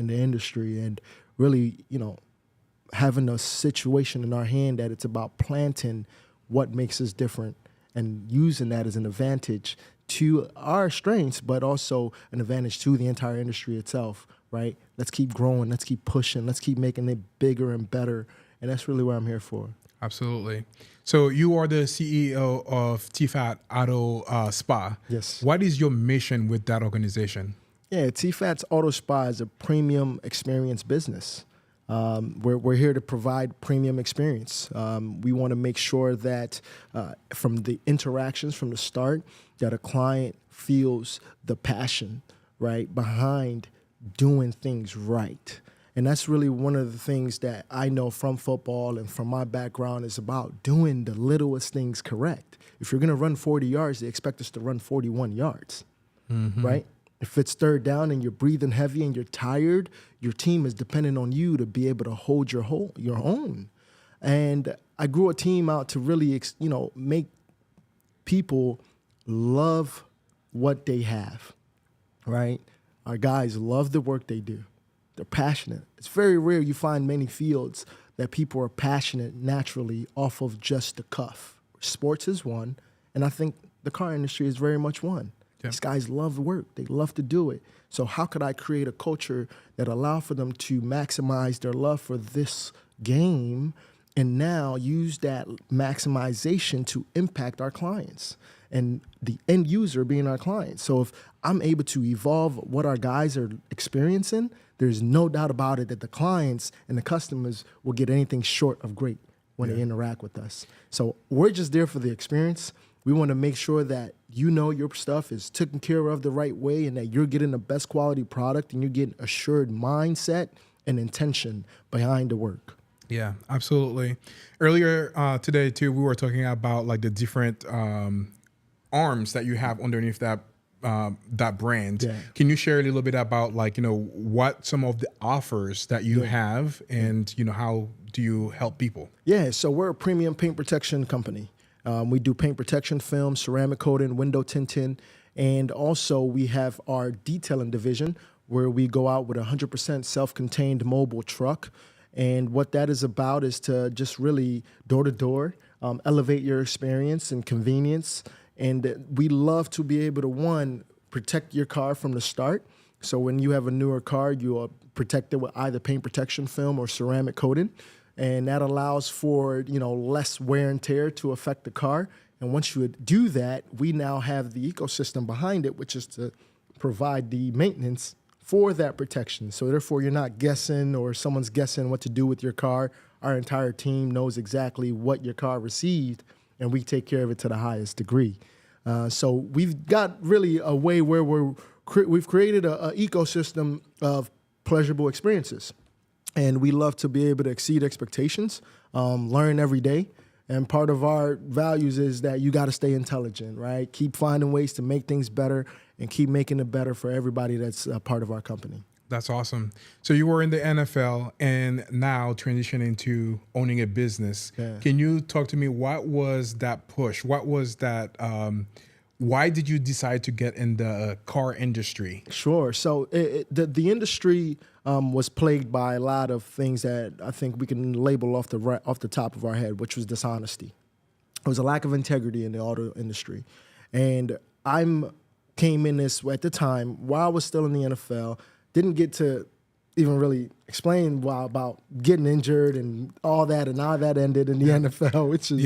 the industry, and really, having a situation in our hand that it's about planting what makes us different and using that as an advantage to our strengths, but also an advantage to the entire industry itself, right? Let's keep growing. Let's keep pushing. Let's keep making it bigger and better. And that's really what I'm here for. Absolutely. So you are the CEO of TFAT Auto Spa. Yes. What is your mission with that organization? Yeah, TFAT's Auto Spa is a premium experience business. We're here to provide premium experience. We want to make sure that from the interactions from the start, that a client feels the passion, right, behind doing things right. And that's really one of the things that I know from football and from my background is about doing the littlest things correct. If you're going to run 40 yards, they expect us to run 41 yards, right? If it's third down and you're breathing heavy and you're tired, your team is dependent on you to be able to hold your own. And I grew a team out to really, make people love what they have, right? Our guys love the work they do. They're passionate. It's very rare you find many fields that people are passionate naturally off of just the cuff. Sports is one, and I think the car industry is very much one. Yep. These guys love work. They love to do it. So how could I create a culture that allow for them to maximize their love for this game and now use that maximization to impact our clients and the end user being our client? So if I'm able to evolve what our guys are experiencing, there's no doubt about it that the clients and the customers will get anything short of great when they interact with us. So we're just there for the experience. We want to make sure that your stuff is taken care of the right way and that you're getting the best quality product and you're getting assured mindset and intention behind the work. Yeah, absolutely. Earlier today, too, we were talking about like the different arms that you have underneath that brand. Yeah. Can you share a little bit about what some of the offers that you have and, how do you help people? Yeah, so we're a premium paint protection company. We do paint protection film, ceramic coating, window tinting, and also we have our detailing division where we go out with a 100% self-contained mobile truck. And what that is about is to just really door to door, elevate your experience and convenience. And we love to be able to, one, protect your car from the start. So when you have a newer car, you are protected with either paint protection film or ceramic coating. And that allows for, less wear and tear to affect the car. And once you do that, we now have the ecosystem behind it, which is to provide the maintenance for that protection. So therefore, you're not guessing or someone's guessing what to do with your car. Our entire team knows exactly what your car received, and we take care of it to the highest degree. So we've got really a way where we've created an ecosystem of pleasurable experiences. And we love to be able to exceed expectations, learn every day. And part of our values is that you got to stay intelligent, right? Keep finding ways to make things better and keep making it better for everybody that's a part of our company. That's awesome. So you were in the NFL and now transitioning to owning a business. Yeah. Can you talk to me? What was that push? What was that? Why did you decide to get in the car industry? Sure. So the industry was plagued by a lot of things that I think we can label off the top of our head, which was dishonesty. There was a lack of integrity in the auto industry. And came in this at the time while I was still in the NFL, didn't get to even really explain about getting injured and all that, and how that ended in the NFL, which is,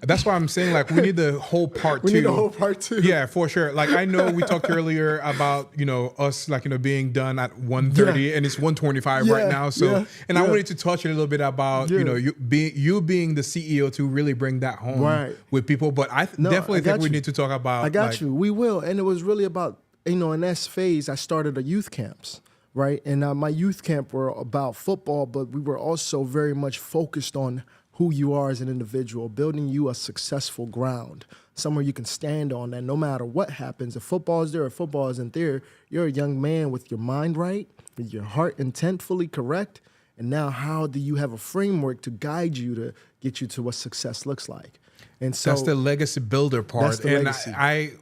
That's why I'm saying, like, we need the whole part two. We need the whole part two. Yeah, for sure. Like, I know we talked earlier about, us, like, being done at 1:30 and it's 1:25 right now. So, I wanted to touch a little bit about, you being the CEO to really bring that home with people. But I definitely think we need to talk about. I got you. We will. And it was really about, in this phase, I started a youth camps. Right. And my youth camp were about football, but we were also very much focused on who you are as an individual, building you a successful ground, somewhere you can stand on that no matter what happens. If football is there or football isn't there, you're a young man with your mind right, with your heart intent fully correct. And now how do you have a framework to guide you to get you to what success looks like? And so that's the legacy builder part. That's the legacy. I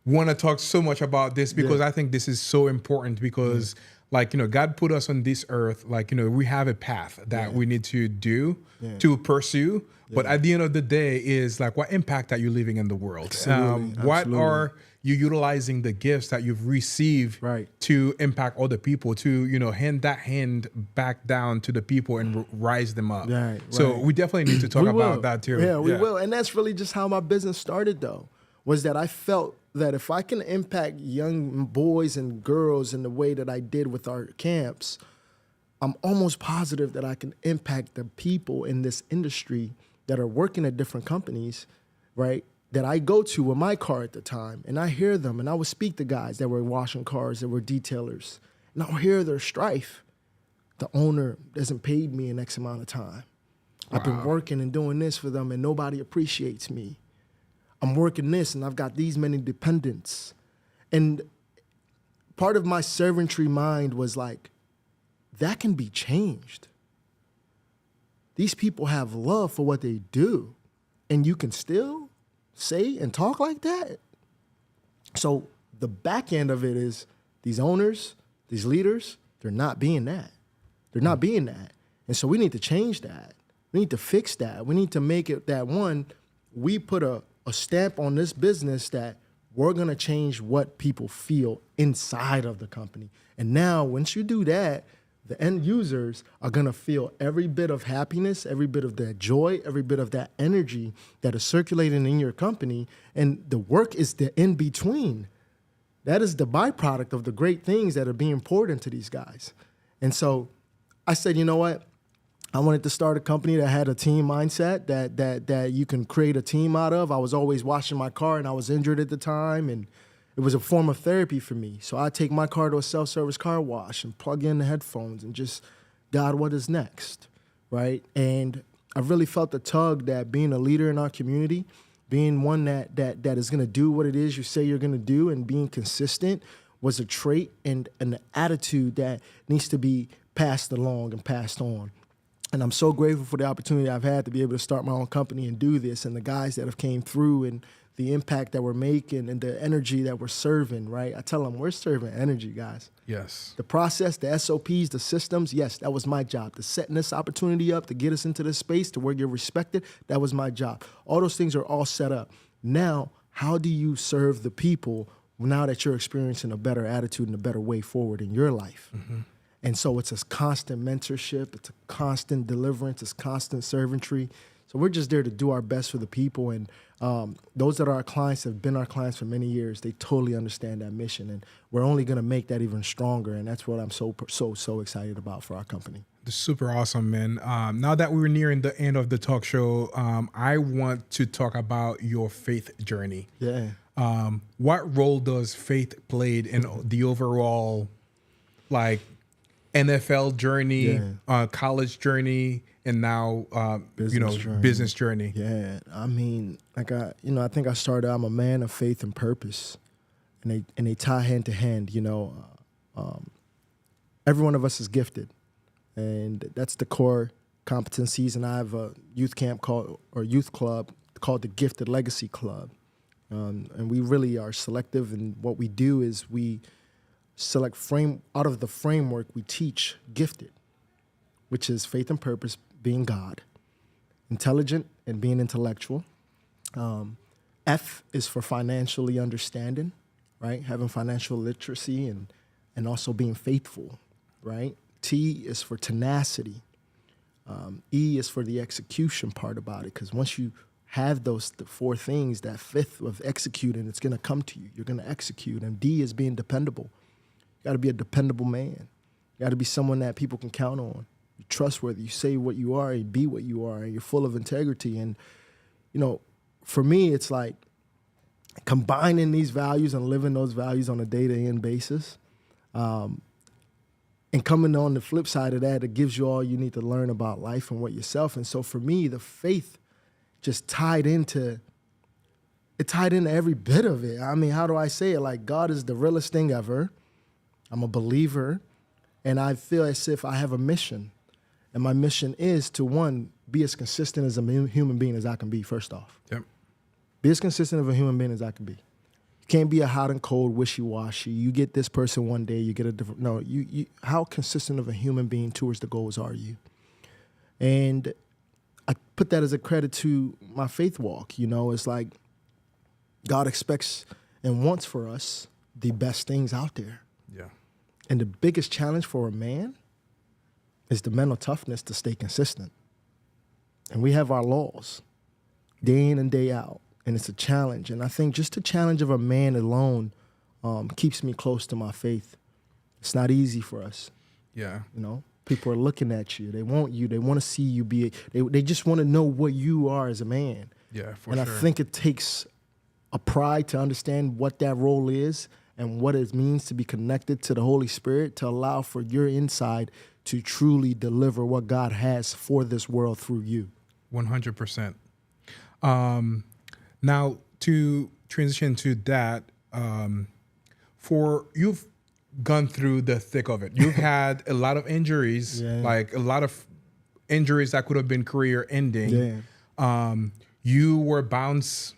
want to talk so much about this because I think this is so important because God put us on this earth, we have a path that we need to do to pursue. But at the end of the day is what impact are you leaving in the world? Absolutely. What are you utilizing the gifts that you've received to impact other people, to, hand that hand back down to the people and rise them up. So we definitely need to talk about that too. Yeah, we will. And that's really just how my business started though, was that I felt that if I can impact young boys and girls in the way that I did with our camps, I'm almost positive that I can impact the people in this industry that are working at different companies, right, that I go to with my car at the time. And I hear them, and I would speak to guys that were washing cars, that were detailers, and I'll hear their strife. The owner doesn't pay me an X amount of time. Wow. I've been working and doing this for them, and nobody appreciates me. I'm working this, and I've got these many dependents. And part of my servantry mind was like, that can be changed. These people have love for what they do, and you can still say and talk like that? So the back end of it is these owners, these leaders, they're not being that. They're not being that. And so we need to change that. We need to fix that. We need to make it that, one, we put a stamp on this business that we're going to change what people feel inside of the company. And now, once you do that, the end users are going to feel every bit of happiness, every bit of that joy, every bit of that energy that is circulating in your company. And the work is the in-between. That is the byproduct of the great things that are being poured into these guys. And so I said, you know what? I wanted to start a company that had a team mindset, that you can create a team out of. I was always washing my car, and I was injured at the time, and it was a form of therapy for me. So I take my car to a self-service car wash and plug in the headphones and just, God, what is next, right? And I really felt the tug that being a leader in our community, being one that is going to do what it is you say you're going to do, and being consistent was a trait and an attitude that needs to be passed along and passed on. And I'm so grateful for the opportunity I've had to be able to start my own company and do this, and the guys that have came through and the impact that we're making and the energy that we're serving, right? I tell them we're serving energy, guys. Yes. The process, the SOPs, the systems, yes, that was my job. To setting this opportunity up, to get us into this space, to where you're respected, that was my job. All those things are all set up. Now, how do you serve the people now that you're experiencing a better attitude and a better way forward in your life? Mm-hmm. And so it's a constant mentorship, it's a constant deliverance, it's constant servantry. So we're just there to do our best for the people. And those that are our clients have been our clients for many years. They totally understand that mission. And we're only going to make that even stronger. And that's what I'm so excited about for our company. Super awesome, man. Now that we're nearing the end of the talk show, I want to talk about your faith journey. Yeah. What role does faith played in the overall, like, NFL journey, college journey, and now business journey? Yeah, I mean, I think I started. I'm a man of faith and purpose, and they tie hand to hand. Every one of us is gifted, and that's the core competencies. And I have a youth club called the Gifted Legacy Club, and we really are selective. And what we do is we select out of the framework we teach gifted, which is faith and purpose, being God, intelligent and being intellectual. F is for financially understanding, right? Having financial literacy and also being faithful, right? T is for tenacity. E is for the execution part about it, because once you have the four things, that fifth of executing, it's going to come to you. You're going to execute. And D is being dependable. You got to be a dependable man. You got to be someone that people can count on. You're trustworthy. You say what you are, you be what you are, and you're full of integrity. And, for me, it's like combining these values and living those values on a day-to-day basis. And coming on the flip side of that, it gives you all you need to learn about life and what yourself. And so for me, the faith just tied into every bit of it. I mean, how do I say it? Like, God is the realest thing ever. I'm a believer, and I feel as if I have a mission. And my mission is to, one, be as consistent as a human being as I can be, first off. Yep. Be as consistent of a human being as I can be. You can't be a hot and cold, wishy-washy. You get this person one day, you get a different... No, you how consistent of a human being towards the goals are you? And I put that as a credit to my faith walk. It's like God expects and wants for us the best things out there. Yeah. And the biggest challenge for a man is the mental toughness to stay consistent. And we have our laws day in and day out, and it's a challenge. And I think just the challenge of a man alone keeps me close to my faith. It's not easy for us. Yeah. People are looking at you. They want you. They want to see you be. They just want to know what you are as a man. Yeah, for sure. And I think it takes a pride to understand what that role is and what it means to be connected to the Holy Spirit, to allow for your inside to truly deliver what God has for this world through you. 100%. Now, to transition to that, you've gone through the thick of it. You've had a lot of injuries, like a lot of injuries that could have been career ending. Yeah. You were bounced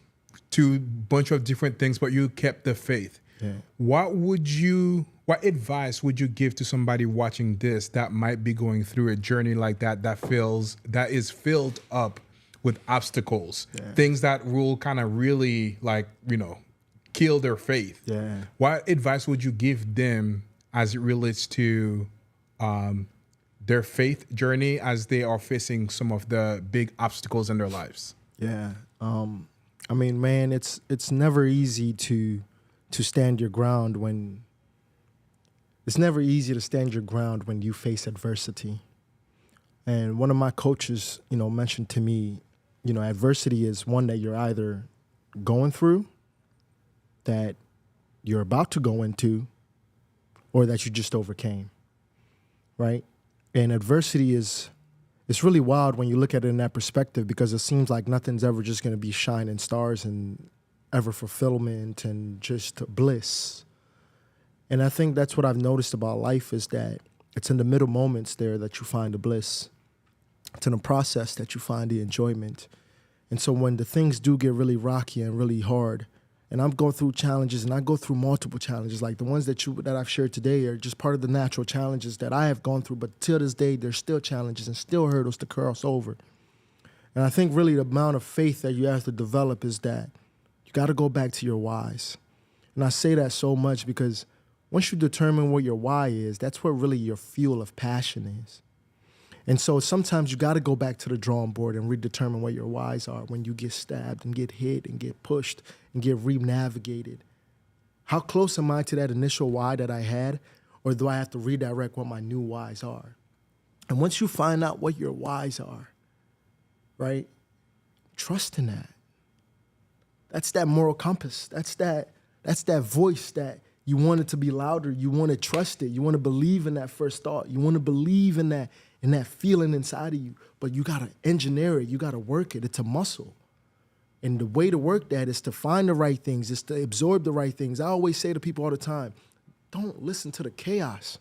to a bunch of different things, but you kept the faith. Yeah. What advice would you give to somebody watching this that might be going through a journey like that is filled up with obstacles, things that will kind of really kill their faith? Yeah. What advice would you give them as it relates to their faith journey as they are facing some of the big obstacles in their lives? Yeah. I mean, man, it's never easy to stand your ground when you face adversity. And one of my coaches, mentioned to me, adversity is one that you're either going through, that you're about to go into, or that you just overcame, right? And adversity it's really wild when you look at it in that perspective, because it seems like nothing's ever just going to be shining stars and ever fulfillment and just bliss. And I think that's what I've noticed about life, is that it's in the middle moments there that you find the bliss. It's in the process that you find the enjoyment. And so when the things do get really rocky and really hard, and I'm going through challenges, and I go through multiple challenges, like the ones that I've shared today are just part of the natural challenges that I have gone through. But till this day, there's still challenges and still hurdles to cross over. And I think really the amount of faith that you have to develop is that you got to go back to your whys. And I say that so much because once you determine what your why is, that's where really your fuel of passion is. And so sometimes you got to go back to the drawing board and redetermine what your whys are when you get stabbed and get hit and get pushed and get re-navigated. How close am I to that initial why that I had, or do I have to redirect what my new whys are? And once you find out what your whys are, right, trust in that. That's that moral compass. That's that voice that you want it to be louder. You want to trust it. You want to believe in that first thought. You want to believe in that feeling inside of you. But you got to engineer it. You got to work it. It's a muscle. And the way to work that is to find the right things, is to absorb the right things. I always say to people all the time, don't listen to the chaos.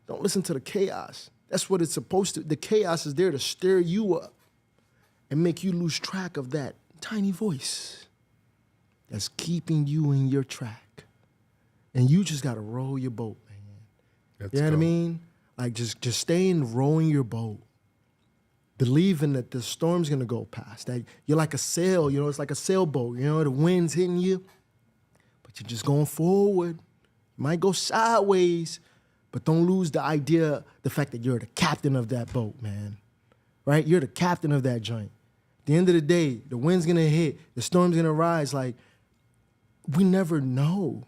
Don't listen to the chaos. That's what it's supposed to. The chaos is there to stir you up and make you lose track of that tiny voice that's keeping you in your track. And you just got to roll your boat, man. You know what I mean? Like just stay in rowing your boat. Believing that the storm's going to go past. That you're like a sail, it's like a sailboat. The wind's hitting you, but you're just going forward. You might go sideways, but don't lose the fact that you're the captain of that boat, man. Right? You're the captain of that joint. At the end of the day, the wind's going to hit, the storm's going to rise. Like, we never know.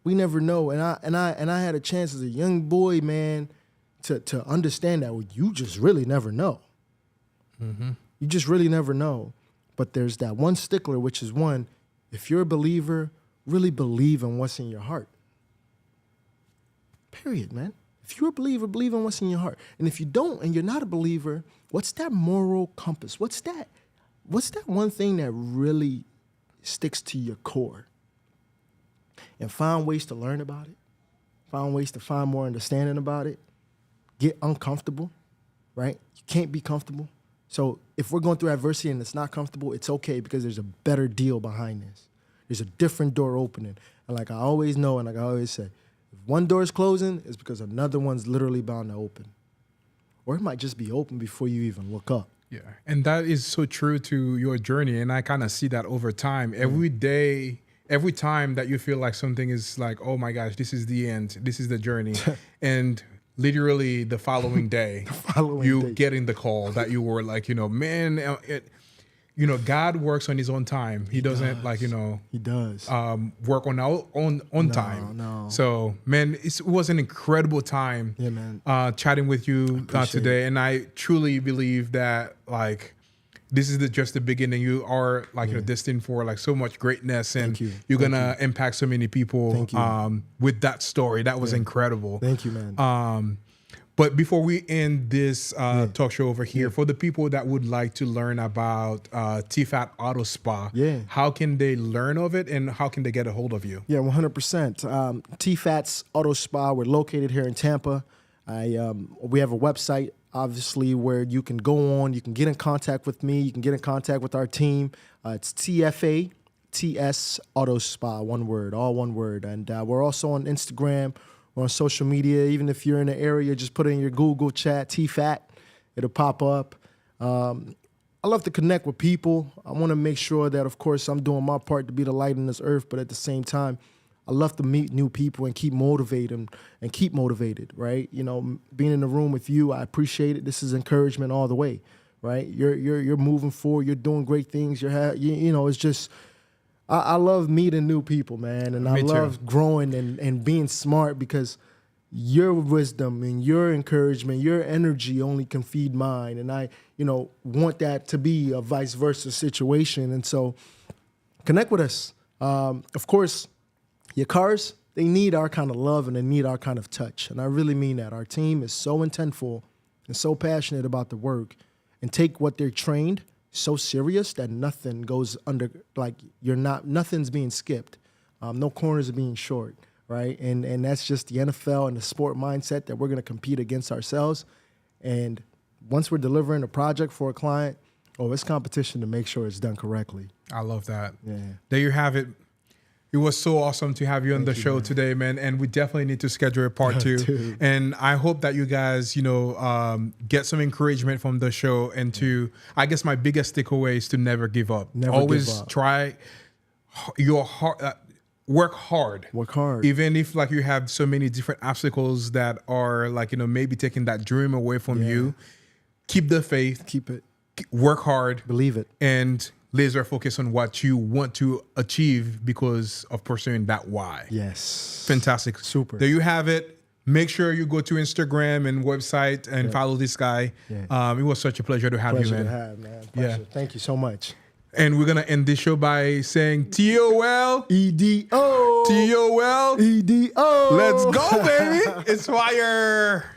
We never know. And I had a chance as a young boy, man, to understand that you just really never know. Mm-hmm. You just really never know. But there's that one stickler, which is if you're a believer, really believe in what's in your heart. Period, man. If you're a believer, believe in what's in your heart. And if you don't, and you're not a believer, what's that moral compass? What's that one thing that really sticks to your core? And find ways to learn about it. Find ways to find more understanding about it. Get uncomfortable, right? You can't be comfortable. So if we're going through adversity and it's not comfortable, it's okay because there's a better deal behind this. There's a different door opening. And like I always know and like I always say, if one door is closing, it's because another one's literally bound to open. Or it might just be open before you even look up. Yeah, and that is so true to your journey. And I kind of see that over time. Every day, every time that you feel like something is like, oh my gosh, this is the end, this is the journey. And literally the following day, getting the call that you were like, man, God works on his own time. He doesn't He does. Work on our own time. No. So, man, it was an incredible time. Yeah, man. Chatting with you today, and I truly believe that this is just the beginning. You are destined for so much greatness, and you're gonna impact so many people. With that story, that was incredible. Thank you, man. But before we end this talk show over here, for the people that would like to learn about TFAT Auto Spa, how can they learn of it and how can they get a hold of you? Yeah, 100%. TFAT's Auto Spa, we're located here in Tampa. We have a website, obviously, where you can go on, you can get in contact with me, you can get in contact with our team. It's TFA, TS Auto Spa, one word, all one word. And we're also on Instagram. We're on social media. Even if you're in the area, just put it in your Google chat, TFAT. It'll pop up. I love to connect with people. I want to make sure that, of course, I'm doing my part to be the light in this earth, but at the same time, I love to meet new people and keep motivated, right? Being in the room with you, I appreciate it. This is encouragement all the way, right? You're moving forward. You're doing great things. It's just, I love meeting new people, man, and I love growing and being smart because your wisdom and your encouragement, your energy only can feed mine, and I, want that to be a vice versa situation. And so, connect with us. Of course. Your cars, they need our kind of love and they need our kind of touch. And I really mean that. Our team is so intentful and so passionate about the work and take what they're trained so serious that nothing goes under, nothing's being skipped. No corners are being short, right? And that's just the NFL and the sport mindset that we're going to compete against ourselves. And once we're delivering a project for a client Oh, it's competition to make sure it's done correctly. I love that. Yeah. There you have it. It was so awesome to have you on the show man. today, man. And we definitely need to schedule a part 2. Dude. And I hope that you guys, get some encouragement from the show. And I guess my biggest takeaway is to never give up. Never Always give up. Try your hard. Work hard. Work hard. Even if like you have so many different obstacles that are like, maybe taking that dream away from you, keep the faith. Keep it. Work hard. Believe it. And laser focus on what you want to achieve because of pursuing that why. Yes. Fantastic. Super. There you have it. Make sure you go to Instagram and website and follow this guy. Yeah. It was such a pleasure to have Pleasure you, to man. have, man. Pleasure. Yeah. Thank you so much. And we're going to end this show by saying TOL. EDO. TOL. EDO. Let's go, baby. It's fire.